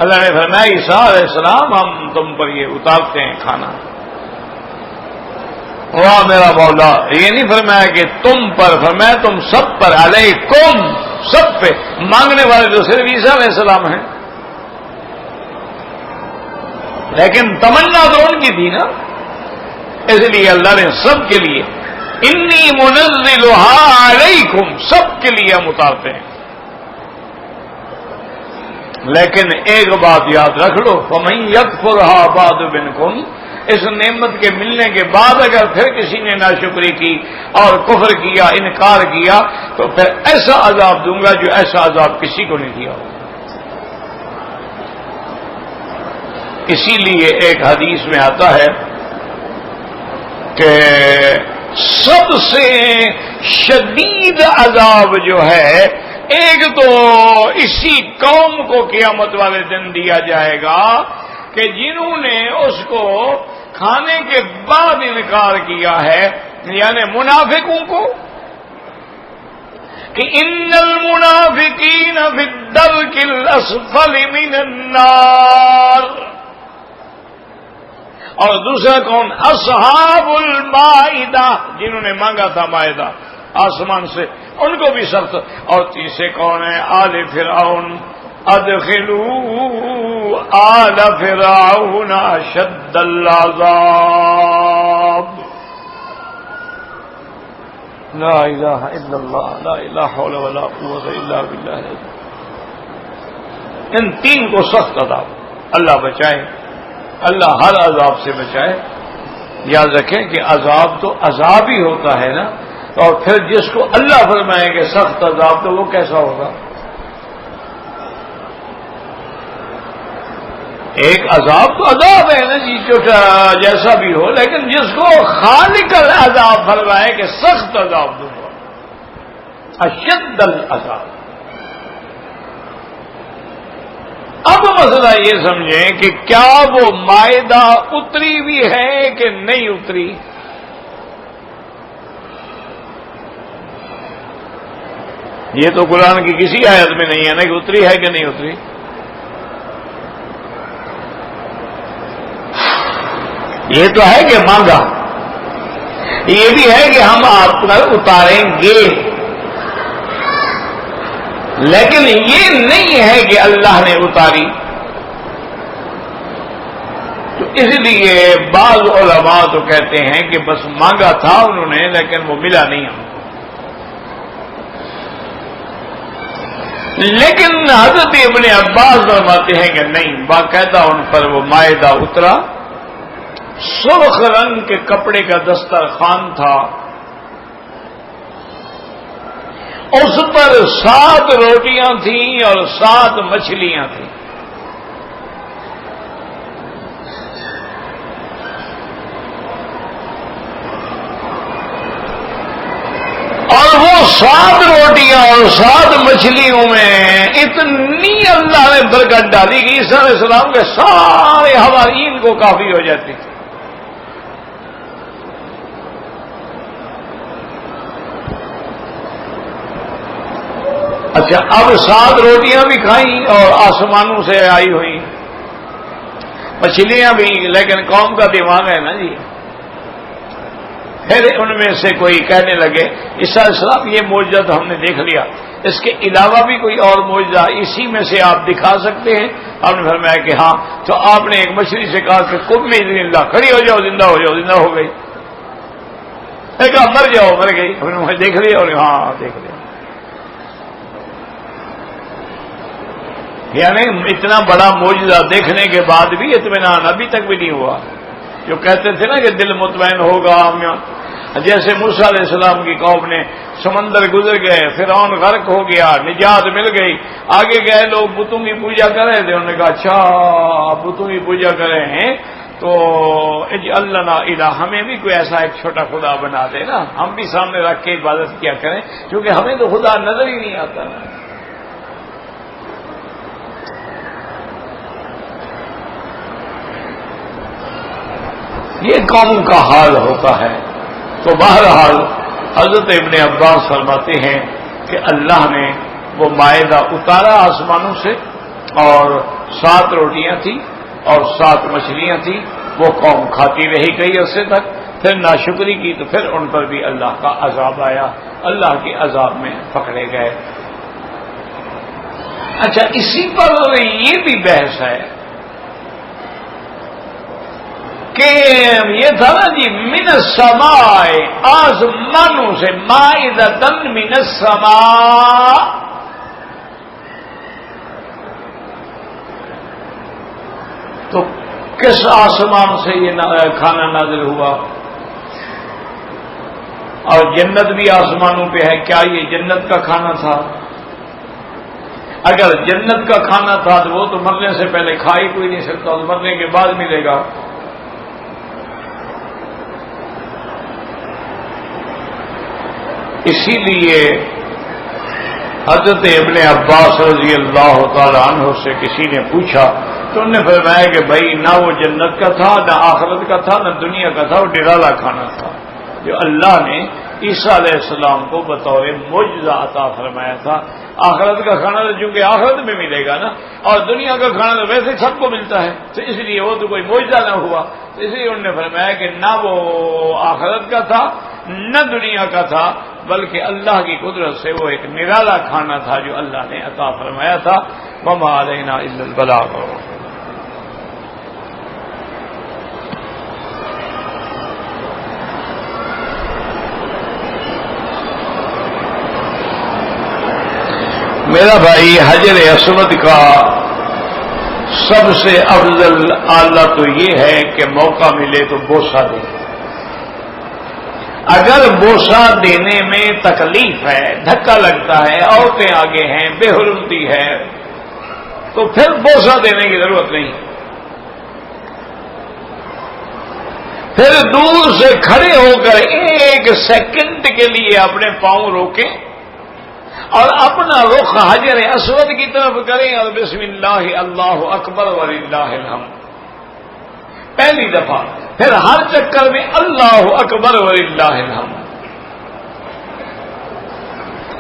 اللہ نے فرمایا عیسیٰ علیہ السلام ہم تم پر یہ اتارتے ہیں کھانا. واہ میرا مولا، یہ نہیں فرمایا کہ تم پر، فرمایا تم سب پر، علیکم سب پہ. مانگنے والے تو صرف عیسیٰ علیہ السلام ہیں، لیکن تمنا تو ان کی تھی نا. اس لیے اللہ نے سب کے لیے انی منزلها علیکم، سب کے لیے ہم اتارتے ہیں. لیکن ایک بات یاد رکھ لو فمن یکفرها بعد منکم، اس نعمت کے ملنے کے بعد اگر پھر کسی نے ناشکری کی اور کفر کیا، انکار کیا، تو پھر ایسا عذاب دوں گا جو ایسا عذاب کسی کو نہیں دیا ہوگا. اسی لیے ایک حدیث میں آتا ہے کہ سب سے شدید عذاب جو ہے ایک تو اسی قوم کو قیامت والے دن دیا جائے گا کہ جنہوں نے اس کو کھانے کے بعد انکار کیا ہے، یعنی منافقوں کو، کہ ان المنافقین فی الدرک الاسفل من النار. اور دوسرا کون؟ اصحاب المائدہ، جنہوں نے مانگا تھا مائدہ آسمان سے، ان کو بھی سخت. اور تیسرے کون ہے؟ آل فرعون. ادخلوا آل فرعون اشد العذاب. لا الہ الا اللہ، لا الہ ولا قوت الا باللہ. ان تین کو سخت عذاب. اللہ بچائے، اللہ ہر عذاب سے بچائے. یاد رکھیں کہ عذاب تو عذاب ہی ہوتا ہے نا، اور پھر جس کو اللہ فرمائے کہ سخت عذاب تو وہ کیسا ہوگا؟ ایک عذاب تو عذاب ہے نا جی، جو جیسا بھی ہو، لیکن جس کو خالق العذاب فرمائے کہ سخت عذاب دوں گا، اشد العذاب۔ اب مسئلہ یہ سمجھیں کہ کیا وہ مائدہ اتری بھی ہے کہ نہیں اتری؟ یہ تو قرآن کی کسی آیت میں نہیں ہے نا کہ اتری ہے کہ نہیں اتری۔ یہ تو ہے کہ مانگا، یہ بھی ہے کہ ہم آپ پر اتاریں گے، لیکن یہ نہیں ہے کہ اللہ نے اتاری۔ تو اس لیے بعض علماء تو کہتے ہیں کہ بس مانگا تھا انہوں نے لیکن وہ ملا نہیں ہم، لیکن حضرت ابن عباس فرماتے ہیں کہ نہیں، باقاعدہ ان پر وہ مائدہ اترا، سرخ رنگ کے کپڑے کا دسترخوان تھا، اس پر 7 روٹیاں تھیں اور 7 مچھلیاں تھیں، اور وہ 7 روٹیاں اور 7 مچھلیوں میں اتنی اللہ نے برکت ڈالی کہ عیسیٰ علیہ السلام کے سارے حوارین کو کافی ہو جاتی تھی۔ اچھا، اب 7 روٹیاں بھی کھائیں اور آسمانوں سے آئی ہوئی مچھلیاں بھی، لیکن قوم کا دماغ ہے نا جی۔ پھر ان میں سے کوئی کہنے لگے عیسیٰ علیہ السلام یہ معجزہ تو ہم نے دیکھ لیا، اس کے علاوہ بھی کوئی اور معجزہ اسی میں سے آپ دکھا سکتے ہیں؟ آپ نے فرمایا کہ ہاں۔ تو آپ نے ایک مچھلی سے کہا کہ قم باذن اللہ، کھڑی ہو جاؤ، زندہ ہو جاؤ، زندہ ہو گئی۔ میں کہا مر جاؤ، مر گئی۔ ہم نے مجھے دیکھ لیا اور ہاں دیکھ لیا۔ یعنی اتنا بڑا معجزہ دیکھنے کے بعد بھی اطمینان ابھی تک بھی نہیں ہوا۔ جو کہتے تھے نا کہ دل مطمئن ہوگا، جیسے موسیٰ علیہ السلام کی قوم نے سمندر گزر گئے، فرعون غرق ہو گیا، نجات مل گئی، آگے گئے لوگ بتوں کی پوجا کر رہے تھے، انہوں نے کہا اچھا بتوں کی پوجا کر رہے ہیں تو اجعل لنا الہ، ہمیں بھی کوئی ایسا ایک چھوٹا خدا بنا دے نا، ہم بھی سامنے رکھ کے عبادت کیا کریں، کیونکہ ہمیں تو خدا نظر ہی نہیں آتا نا۔ یہ قوم کا حال ہوتا ہے۔ تو بہرحال حضرت ابن عباس فرماتے ہیں کہ اللہ نے وہ مائدہ اتارا آسمانوں سے، اور 7 روٹیاں تھیں اور 7 مچھلیاں تھیں، وہ قوم کھاتی رہی کئی عرصے تک، پھر ناشکری کی تو پھر ان پر بھی اللہ کا عذاب آیا، اللہ کے عذاب میں پکڑے گئے۔ اچھا، اسی پر یہ بھی بحث ہے کہ یہ تھا نا جی من السماء، آسمانوں سے، مائدۃ من السماء، تو کس آسمان سے یہ کھانا نازل ہوا؟ اور جنت بھی آسمانوں پہ ہے، کیا یہ جنت کا کھانا تھا؟ اگر جنت کا کھانا تھا تو وہ تو مرنے سے پہلے کھا ہی کوئی نہیں سکتا، تو مرنے کے بعد ملے گا۔ اسی لیے حضرت ابن عباس رضی اللہ تعالی عنہ سے کسی نے پوچھا تو انہوں نے فرمایا کہ بھائی نہ وہ جنت کا تھا، نہ آخرت کا تھا، نہ دنیا کا تھا، وہ ڈرالا کھانا تھا جو اللہ نے عیسیٰ علیہ السلام کو بطور معجزہ عطا فرمایا تھا۔ آخرت کا کھانا تو چونکہ آخرت میں ملے گا نا، اور دنیا کا کھانا تو ویسے سب کو ملتا ہے، تو اس لیے وہ تو کوئی معجزہ نہ ہوا۔ تو اس لیے انہوں نے فرمایا کہ نہ وہ آخرت کا تھا نہ دنیا کا تھا، بلکہ اللہ کی قدرت سے وہ ایک نرالا کھانا تھا جو اللہ نے عطا فرمایا تھا۔ وما علینا الا البلاغ۔ میرا بھائی، حجر اسود کا سب سے افضل آلہ تو یہ ہے کہ موقع ملے تو بوسہ دے۔ اگر بوسہ دینے میں تکلیف ہے، دھکا لگتا ہے، عورتیں آگے ہیں، بے حرمتی ہے، تو پھر بوسہ دینے کی ضرورت نہیں۔ پھر دور سے کھڑے ہو کر 1 سیکنڈ کے لیے اپنے پاؤں روکیں اور اپنا رخ حجر اسود کی طرف کریں اور بسم اللہ اللہ اکبر وللہ الحمد پہلی دفعہ، پھر ہر چکر میں اللہ اکبر وللہ الحمد۔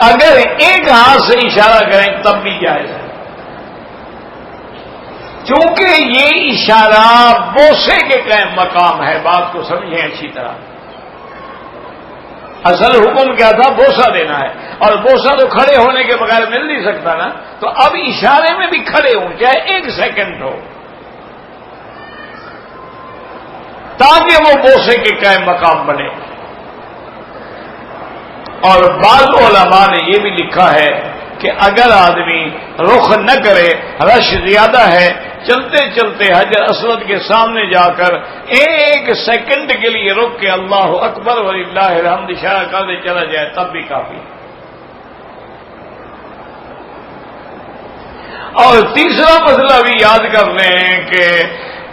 اگر ایک ہاتھ سے اشارہ کریں تب بھی جائز ہے، چونکہ یہ اشارہ بوسے کے قائم مقام ہے۔ بات کو سمجھیں اچھی طرح، اصل حکم کیا تھا؟ بوسہ دینا ہے، اور بوسہ تو کھڑے ہونے کے بغیر مل نہیں سکتا نا، تو اب اشارے میں بھی کھڑے ہوں چاہے 1 سیکنڈ ہو، تاکہ وہ بوسے کے قائم مقام بنے۔ اور بعض علماء نے یہ بھی لکھا ہے کہ اگر آدمی رخ نہ کرے، رش زیادہ ہے، چلتے چلتے حجر اسود کے سامنے جا کر 1 سیکنڈ کے لیے رک کے اللہ اکبر وللہ الحمد اشارہ کر دے چلا جائے تب بھی کافی۔ اور تیسرا مسئلہ بھی یاد کر لیں کہ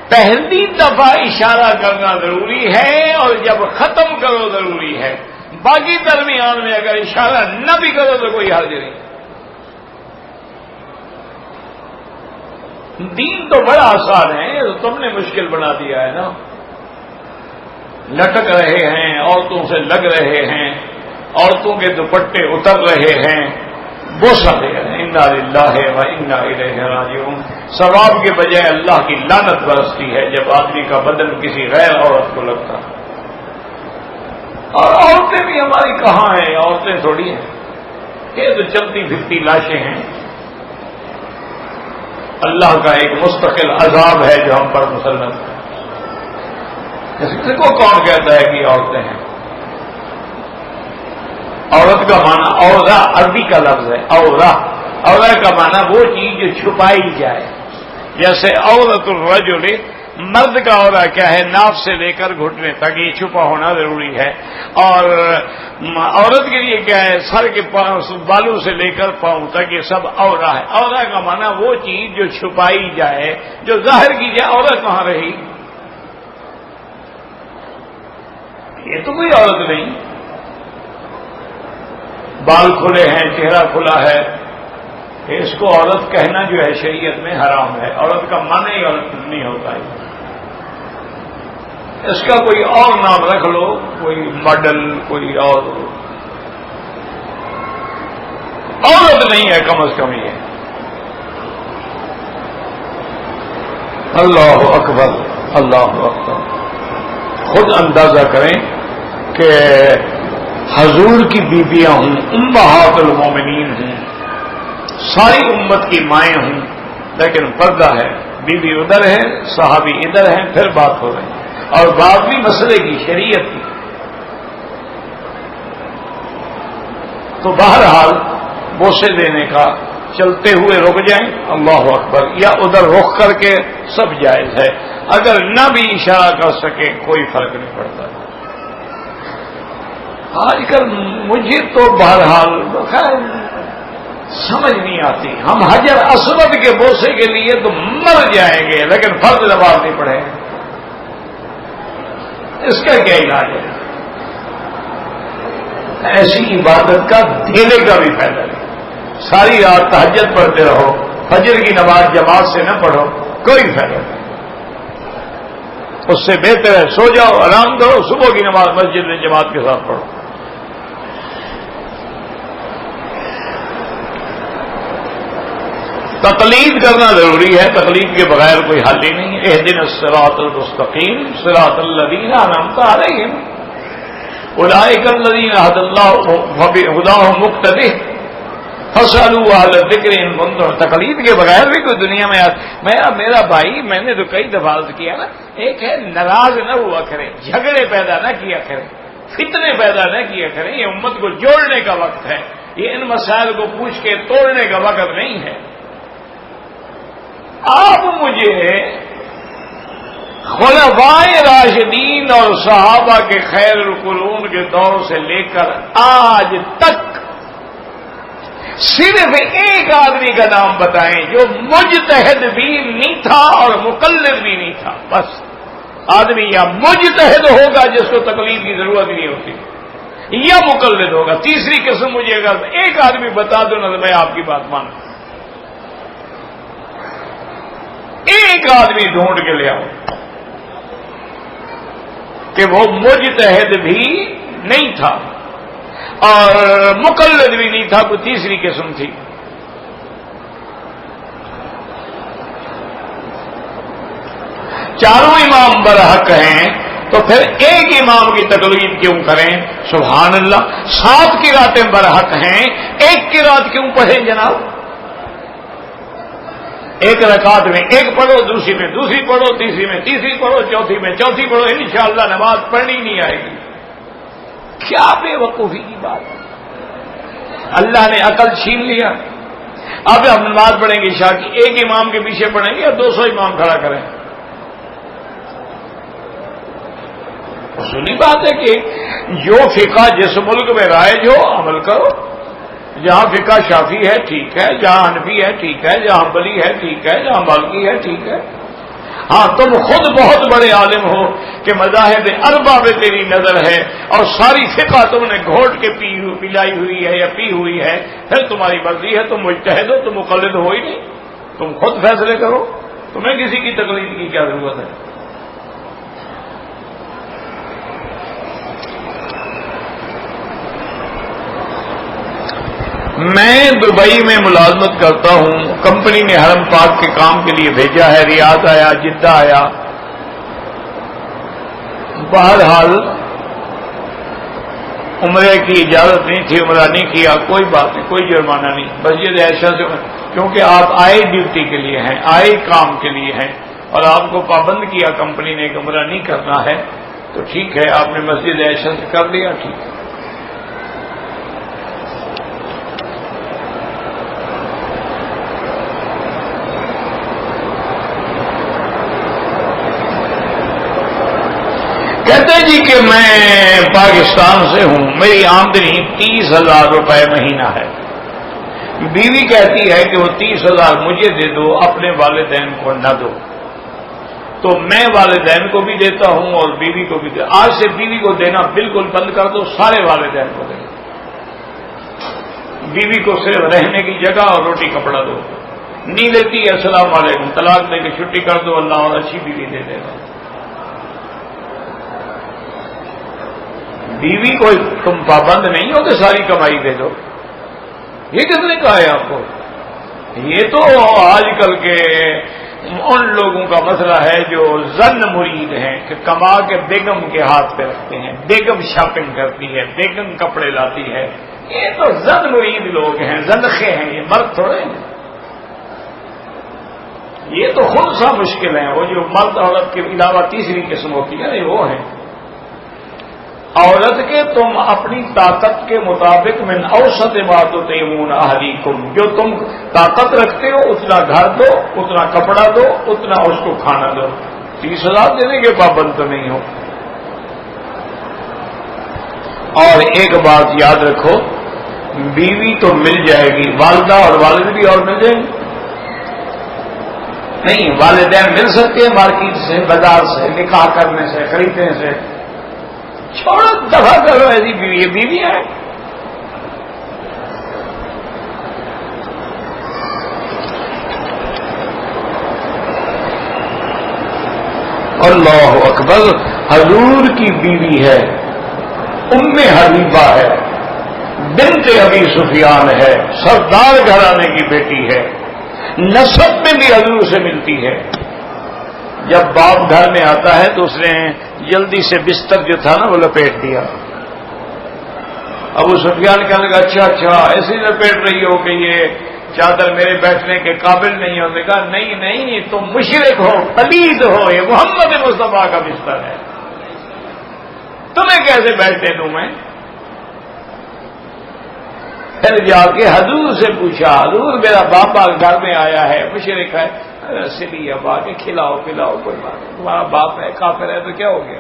پہلی دفعہ اشارہ کرنا ضروری ہے اور جب ختم کرو ضروری ہے، باقی درمیان میں اگر اشارہ نہ بھی کرو تو کوئی حرج نہیں۔ دین تو بڑا آسان ہے، تو تم نے مشکل بنا دیا ہے نا۔ لٹک رہے ہیں، عورتوں سے لگ رہے ہیں، عورتوں کے دوپٹے اتر رہے ہیں، بوسہ دے رہے ہیں، انا للہ و انا الیہ راجعون۔ ثواب کے بجائے اللہ کی لعنت برستی ہے جب آدمی کا بدن کسی غیر عورت کو لگتا ہے۔ اور عورتیں بھی ہماری کہاں ہیں؟ عورتیں تھوڑی ہیں، یہ تو چلتی پھرتی لاشیں ہیں۔ اللہ کا ایک مستقل عذاب ہے جو ہم پر مسلط ہے۔ اس کو کون کہتا ہے کہ عورتیں ہیں؟ عورت کا معنی عورہ عربی کا لفظ ہے، عورہ۔ عورہ کا معنی وہ چیز جو چھپائی جائے، جیسے عورت الرجل، مرد کا عورہ کیا ہے؟ ناف سے لے کر گھٹنے تک یہ چھپا ہونا ضروری ہے، اور عورت کے لیے کیا ہے؟ سر کے بالوں سے لے کر پاؤں تک یہ سب عورہ ہے۔ عورہ کا معنی وہ چیز جو چھپائی جائے، جو ظاہر کی جائے۔ عورت کہاں رہی؟ یہ تو کوئی عورت نہیں۔ بال کھلے ہیں، چہرہ کھلا ہے، اس کو عورت کہنا جو ہے شریعت میں حرام ہے۔ عورت کا معنی ہی عورت نہیں ہوتا ہے، اس کا کوئی اور نام رکھ لو، کوئی ماڈل، کوئی اور، عورت نہیں ہے کم از کم یہ۔ اللہ اکبر اللہ اکبر۔ خود اندازہ کریں کہ حضور کی بیویاں ہوں، امہات المومنین ہوں، ساری امت کی مائیں ہوں، لیکن پردہ ہے، بیوی ادھر ہے، صحابی ادھر ہیں، پھر بات ہو رہی ہے، اور بات بھی مسئلے کی، شریعت کی۔ تو بہرحال بوسے دینے کا چلتے ہوئے رک جائیں اللہ اکبر، یا ادھر رخ کر کے سب جائز ہے۔ اگر نہ بھی اشارہ کر سکے کوئی فرق نہیں پڑتا۔ آج کل مجھے تو بہرحال خیر سمجھ نہیں آتی، ہم حجر اسود کے بوسے کے لیے تو مر جائیں گے لیکن فرض نماز نہیں پڑھیں گے، اس کا کیا علاج ہے؟ ایسی عبادت کا دینے کا بھی فائدہ نہیں۔ ساری رات تہجد پڑھتے رہو، فجر کی نماز جماعت سے نہ پڑھو، کوئی فائدہ نہیں۔ اس سے بہتر ہے سو جاؤ، آرام کرو، صبح کی نماز مسجد میں جماعت کے ساتھ پڑھو۔ تقلید کرنا ضروری ہے، تقلید کے بغیر کوئی حل ہی نہیں ہے۔ اہدنا الصراط المستقیم صراط الذین انعمت علیہم اولئک الذین ھدی اللہ فبہداھم مقتدی فاسألوا اہل الذکر ان کنتم۔ تقلید کے بغیر بھی کوئی دنیا میں میرا بھائی، میں نے تو کئی دفعہ عرض کیا نا، ایک ہے ناراض نہ ہوا کرے، جھگڑے پیدا نہ کیا کرے، فتنے پیدا نہ کیا کریں۔ یہ امت کو جوڑنے کا وقت ہے، یہ ان مسائل کو پوچھ کے توڑنے کا وقت نہیں ہے۔ آپ مجھے خلفائے راشدین اور صحابہ کے خیر القرون کے دور سے لے کر آج تک صرف ایک آدمی کا نام بتائیں جو مجتہد بھی نہیں تھا اور مقلد بھی نہیں تھا، بس آدمی یا مجتہد ہوگا جس کو تقلید کی ضرورت نہیں ہوتی، یا مقلد ہوگا۔ تیسری قسم مجھے اگر ایک آدمی بتا دو نا تو میں آپ کی بات مانوں، ایک آدمی ڈھونڈ کے لے آؤ کہ وہ مجتہد بھی نہیں تھا اور مقلد بھی نہیں تھا، کوئی تیسری قسم تھی۔ چاروں امام برحق ہیں تو پھر ایک امام کی تقلید کیوں کریں؟ سبحان اللہ، 7 قراتیں برحق ہیں، ایک قرات کیوں پڑھیں جناب؟ ایک رکعت میں ایک پڑھو، دوسری میں دوسری پڑھو، تیسری میں تیسری پڑھو، چوتھی میں چوتھی پڑھو، انشاءاللہ نماز پڑھنی نہیں آئے گی۔ کیا بے وقوفی کی بات ہے، اللہ نے عقل چھین لیا۔ اب ہم نماز پڑھیں گے عشاء کی، ایک امام کے پیچھے پڑھیں گے یا 200 امام کھڑا کریں؟ اصولی بات ہے کہ جو فقہ جس ملک میں رائج ہو عمل کرو، جہاں فقہ شافی ہے ٹھیک ہے، جہاں حنفی ہے ٹھیک ہے، جہاں حنبلی ہے ٹھیک ہے، جہاں مالکی ہے ٹھیک ہے۔ ہاں تم خود بہت بڑے عالم ہو کہ مذاہب اربع میں تیری نظر ہے اور ساری فقہ تم نے گھوٹ کے پلائی ہوئی ہے یا پی ہوئی ہے، پھر تمہاری مرضی ہے، تم مجتہد ہو، تم مقلد ہو ہی نہیں، تم خود فیصلے کرو، تمہیں کسی کی تقلید کی کیا ضرورت ہے؟ میں دبئی میں ملازمت کرتا ہوں، کمپنی نے حرم پاک کے کام کے لیے بھیجا ہے، ریاض آیا، جدہ آیا، بہرحال عمرے کی اجازت نہیں تھی، عمرہ نہیں کیا، کوئی بات نہیں، کوئی جرمانہ نہیں، مسجد عائشہ سے، کیونکہ آپ آئے ڈیوٹی کے لیے ہیں، آئے کام کے لیے ہیں اور آپ کو پابند کیا کمپنی نے کہ عمرہ نہیں کرنا ہے تو ٹھیک ہے، آپ نے مسجد عائشہ سے کر لیا، ٹھیک ہے۔ کہتے جی کہ میں پاکستان سے ہوں، میری آمدنی 30,000 روپے مہینہ ہے، بیوی کہتی ہے کہ وہ 30,000 مجھے دے دو، اپنے والدین کو نہ دو، تو میں والدین کو بھی دیتا ہوں اور بیوی کو بھی دیتا ہوں۔ آج سے بیوی کو دینا بالکل بند کر دو، سارے والدین کو دے دو، بیوی کو صرف رہنے کی جگہ اور روٹی کپڑا دو، نہیں دیتی السلام علیکم، طلاق دے کے چھٹی کر دو، اللہ اور اچھی بیوی دے دے گا۔ بیوی کو تم پابند نہیں ہو کہ ساری کمائی دے دو، یہ کس نے کہا ہے آپ کو؟ یہ تو آج کل کے ان لوگوں کا مسئلہ ہے جو زن مرید ہیں کہ کما کے بیگم کے ہاتھ پہ رکھتے ہیں، بیگم شاپنگ کرتی ہے، بیگم کپڑے لاتی ہے، یہ تو زن مرید لوگ ہیں، زنخے ہیں، یہ مرد تھوڑے ہیں۔ یہ تو خود سا مشکل ہے، وہ جو مرد عورت کے علاوہ تیسری قسم ہوتی ہے وہ ہے عورت کے تم اپنی طاقت کے مطابق من اوسط ما تطعمون اہلیکم، جو تم طاقت رکھتے ہو اتنا گھر دو، اتنا کپڑا دو، اتنا اس کو کھانا دو، 30,000 دینے کے پابند تو نہیں ہو۔ اور ایک بات یاد رکھو، بیوی تو مل جائے گی، والدہ اور والد بھی اور مل جائیں گے نہیں، والدین مل سکتے ہیں مارکیٹ سے، بازار سے، نکاح کرنے سے، خریدنے سے، چھوڑو دفع کرو ایسی بیوی، یہ بیوی ہے۔ اللہ اکبر، حضور کی بیوی ہے، ام حبیبہ ہے، بنت ابی سفیان ہے، سردار گھرانے کی بیٹی ہے، نسب میں بھی حضور سے ملتی ہے۔ جب باپ گھر میں آتا ہے تو اس نے جلدی سے بستر جو تھا نا وہ لپیٹ دیا۔ ابو سفیان کہنے لگا اچھا ایسے لپیٹ رہی ہو کہ یہ چادر میرے بیٹھنے کے قابل نہیں ہو۔ نے کہا نہیں تم مشرک ہو، پلید ہو، یہ محمد مصطفیٰ کا بستر ہے، تمہیں کیسے بیٹھنے دوں میں؟ پھر جا کے حضور سے پوچھا، حضور میرا باپا گھر میں آیا ہے، مشرک ہے، سلی اب آ کے کھلاؤ پلاؤ، کوئی بات نہیں، تمہارا باپ ہے کافر ہے تو کیا ہو گیا؟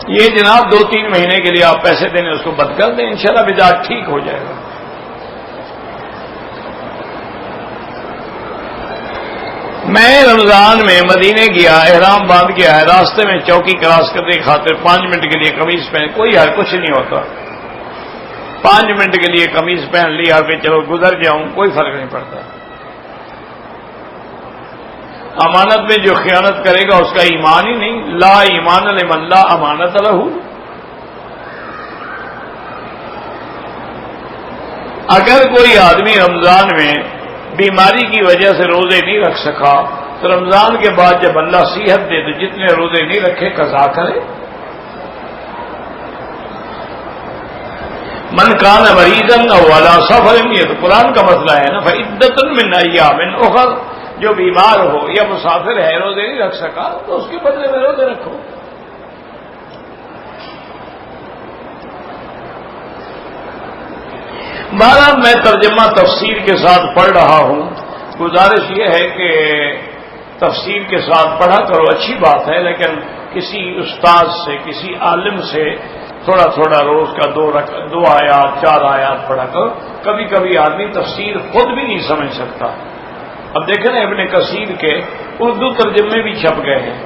یہ جناب 2-3 مہینے کے لیے آپ پیسے دینے اس کو بند کر دیں، انشاءاللہ مزاج ٹھیک ہو جائے گا۔ میں رمضان میں مدینے گیا، احرام باندھ گیا ہے، راستے میں چوکی کراس کرنے کی خاطر 5 منٹ کے لیے قمیض پہن، کوئی حال کچھ نہیں ہوتا، 5 منٹ کے لیے قمیض پہن لیا کہ چلو گزر جاؤں، کوئی فرق نہیں پڑتا۔ امانت میں جو خیانت کرے گا اس کا ایمان ہی نہیں، لا ایمان لمن لا امانت لہ۔ اگر کوئی آدمی رمضان میں بیماری کی وجہ سے روزے نہیں رکھ سکا تو رمضان کے بعد جب اللہ صحت دے تو جتنے روزے نہیں رکھے قضا کرے۔ من کان مریضا او علی سفر، یہ تو قرآن کا مسئلہ ہے نا، فعدۃ من ایام اخر، جو بیمار ہو یا مسافر ہے روزے نہیں رکھ سکا تو اس کے بدلے میں روزے رکھو۔ بہرحال میں ترجمہ تفسیر کے ساتھ پڑھ رہا ہوں، گزارش یہ ہے کہ تفسیر کے ساتھ پڑھا کرو، اچھی بات ہے، لیکن کسی استاد سے، کسی عالم سے تھوڑا تھوڑا روز کا 2 آیات 4 آیات پڑھا کرو۔ کبھی کبھی آدمی تفسیر خود بھی نہیں سمجھ سکتا۔ اب دیکھیں نا ابن کثیر کے اردو ترجمے بھی چھپ گئے ہیں،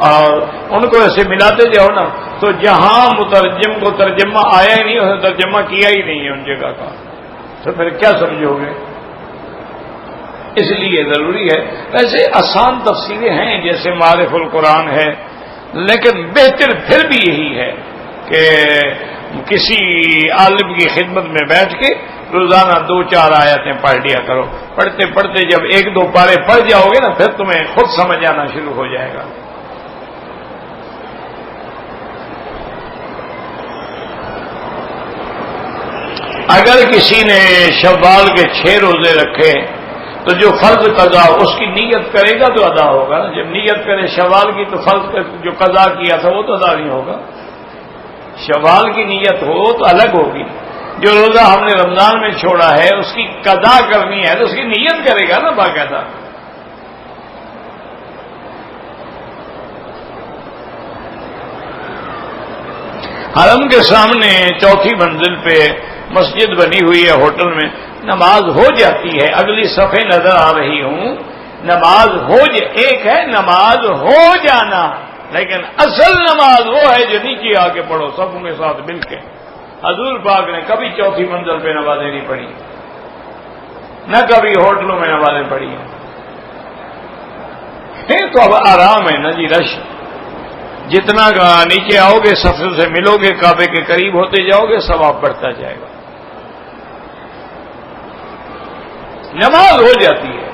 اور ان کو ایسے ملاتے جاؤ نا تو جہاں مترجم کو ترجمہ آیا ہی نہیں، اسے ترجمہ کیا ہی نہیں ہے ان جگہ کا، تو پھر کیا سمجھو گے؟ اس لیے ضروری ہے، ویسے آسان تفسیریں ہیں جیسے معارف القرآن ہے، لیکن بہتر پھر بھی یہی ہے کہ کسی عالم کی خدمت میں بیٹھ کے روزانہ 2-4 آیتیں پڑھ لیا کرو، پڑھتے پڑھتے جب 1-2 پارے پڑھ جاؤ گے نا پھر تمہیں خود سمجھ آنا شروع ہو جائے گا۔ اگر کسی نے شوال کے 6 روزے رکھے تو جو فرض قضا اس کی نیت کرے گا تو ادا ہوگا نا، جب نیت کرے شوال کی تو فرض جو قضا کیا تھا وہ تو ادا نہیں ہوگا، شوال کی نیت ہو تو الگ ہوگی، جو روزہ ہم نے رمضان میں چھوڑا ہے اس کی قضا کرنی ہے تو اس کی نیت کرے گا نا باقاعدہ۔ حرم کے سامنے 4تھی منزل پہ مسجد بنی ہوئی ہے، ہوٹل میں نماز ہو جاتی ہے، اگلی صفحے نظر آ رہی ہوں، نماز ایک ہے نماز ہو جانا، لیکن اصل نماز وہ ہے جو نیچے آ کے پڑھو سبوں کے ساتھ مل کے۔ حضور پاک نے کبھی 4تھی منزل پہ نمازیں نہیں پڑھی، نہ کبھی ہوٹلوں میں نمازیں پڑھی ہیں۔ تو اب آرام ہے نا جی، رش جتنا نیچے آؤ گے صفوں سے ملو گے، کعبے کے قریب ہوتے جاؤ گے، ثواب بڑھتا جائے گا۔ نماز ہو جاتی ہے۔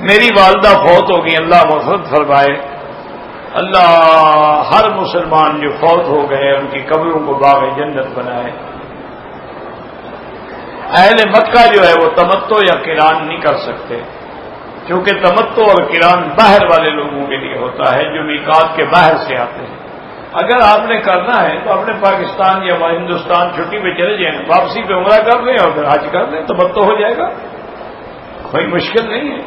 میری والدہ فوت ہوگی، اللہ مغفرت فرمائے، اللہ ہر مسلمان جو فوت ہو گئے ان کی قبروں کو باغ جنت بنائے۔ اہل مکہ جو ہے وہ تمتع یا قران نہیں کر سکتے، کیونکہ تمتع اور قران باہر والے لوگوں کے لیے ہوتا ہے جو میقات کے باہر سے آتے ہیں۔ اگر آپ نے کرنا ہے تو اپنے پاکستان یا ہندوستان چھٹی پہ چلے جائیں، واپسی پہ عمرہ کر لیں اور پھر حج کر لیں، تمتع ہو جائے گا، کوئی مشکل نہیں ہے۔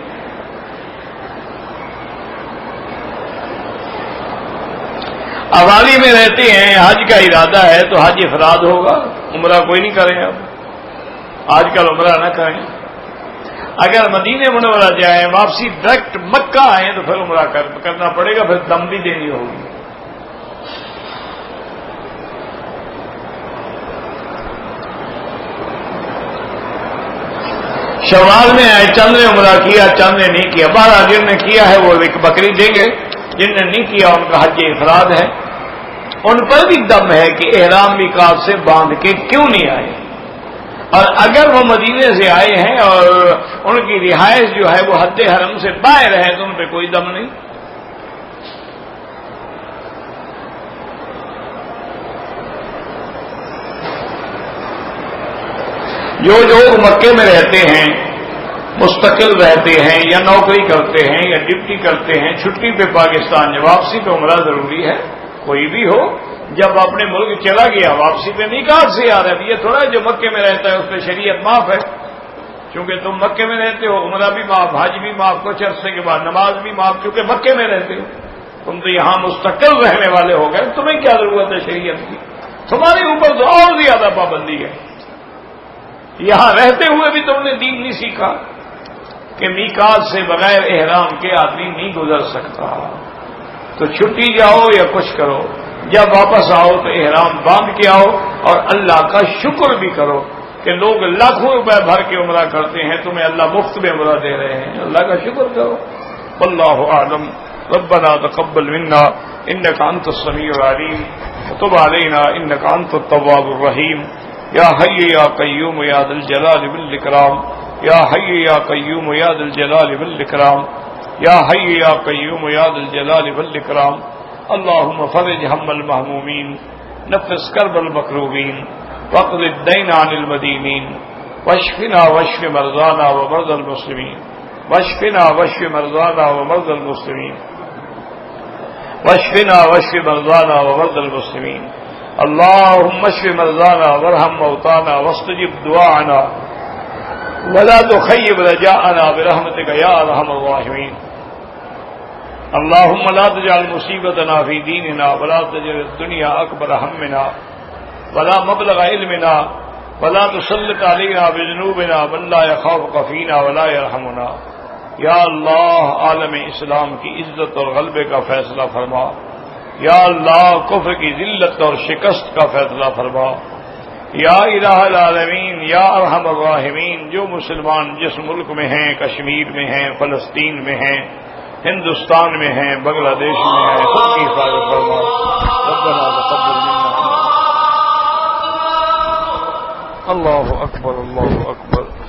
عوالی میں رہتے ہیں، حج کا ارادہ ہے تو حج افراد ہوگا، عمرہ کوئی نہیں کریں، اب آج کل عمرہ نہ کریں۔ اگر مدینہ منورہ جائیں، واپسی ڈائریکٹ مکہ آئیں تو پھر عمرہ کرنا پڑے گا، پھر دم بھی دینی ہوگی۔ شوال میں آئے، چند نے عمرہ کیا، چند نے نہیں کیا، 12 جن نے کیا ہے وہ ایک بکری دیں گے، جن نے نہیں کیا ان کا حج افراد ہے۔ ان پر بھی دم ہے کہ احرام میقات سے باندھ کے کیوں نہیں آئے، اور اگر وہ مدینے سے آئے ہیں اور ان کی رہائش جو ہے وہ حد حرم سے باہر ہے تو ان پہ کوئی دم نہیں۔ جو لوگ مکے میں رہتے ہیں، مستقل رہتے ہیں یا نوکری کرتے ہیں یا ڈپٹی کرتے ہیں، چھٹی پہ پاکستان واپسی پہ عمرہ ضروری ہے، کوئی بھی ہو، جب اپنے ملک چلا گیا واپسی پہ میقات سے آ رہا ہے۔ یہ تھوڑا جو مکے میں رہتا ہے اس پہ شریعت معاف ہے، کیونکہ تم مکے میں رہتے ہو، عمرہ بھی معاف، حج بھی معاف، کچھ عرصے کے بعد نماز بھی معاف، کیونکہ مکے میں رہتے ہو، تم تو یہاں مستقل رہنے والے ہو گئے، تمہیں کیا ضرورت ہے شریعت کی؟ تمہارے اوپر تو اور زیادہ پابندی ہے، یہاں رہتے ہوئے بھی تم نے دین نہیں سیکھا۔ کہ میقات سے بغیر احرام کے آدمی نہیں گزر سکتا، تو چھٹی جاؤ یا کچھ کرو، جب واپس آؤ تو احرام باندھ کے آؤ اور اللہ کا شکر بھی کرو کہ لوگ لاکھوں روپے بھر کے عمرہ کرتے ہیں، تمہیں اللہ مفت میں عمرہ دے رہے ہیں، اللہ کا شکر کرو۔ واللہ اعلم۔ ربنا تقبل منا انك انت السميع العليم وتب علينا انك انت التواب الرحيم يا حي يا قيوم يا ذا الجلال والاكرام يا حي يا قيوم يا ذا الجلال والاكرام يا حي يا قيوم يا ذا الجلال والاكرام اللهم فرج هم المهمومين نفس كرب المكروبين واقض الدين عن المدينين واشفنا واشف مرضانا ومرضى المسلمين واشفنا واشف مرضانا ومرضى المسلمين واشفنا واشف مرضانا ومرضى المسلمين اللهم اشف مرضانا وارحم موتانا واستجب دعاءنا ولا تخيب رجاءنا برحمتك يا ارحم الراحمين اللهم لا تجعل مصيبتنا في ديننا ولا تجعل الدنيا اكبر همنا ولا مبلغ علمنا ولا تسلط علينا بذنوبنا من لا يخافك فينا ولا يرحمنا یا اللہ عالم اسلام کی عزت اور غلبے کا فیصلہ فرما، یا اللہ کفر کی ذلت اور شکست کا فیصلہ فرما، یا الہ العالمین یا ارحم الراحمین، جو مسلمان جس ملک میں ہیں، کشمیر میں ہیں، فلسطین میں ہیں، ہندوستان میں ہیں، بنگلہ دیش میں ہیں، سب کی حفاظت فرما۔ ربنا تقبل منا۔ اللہ اکبر اللہ اکبر۔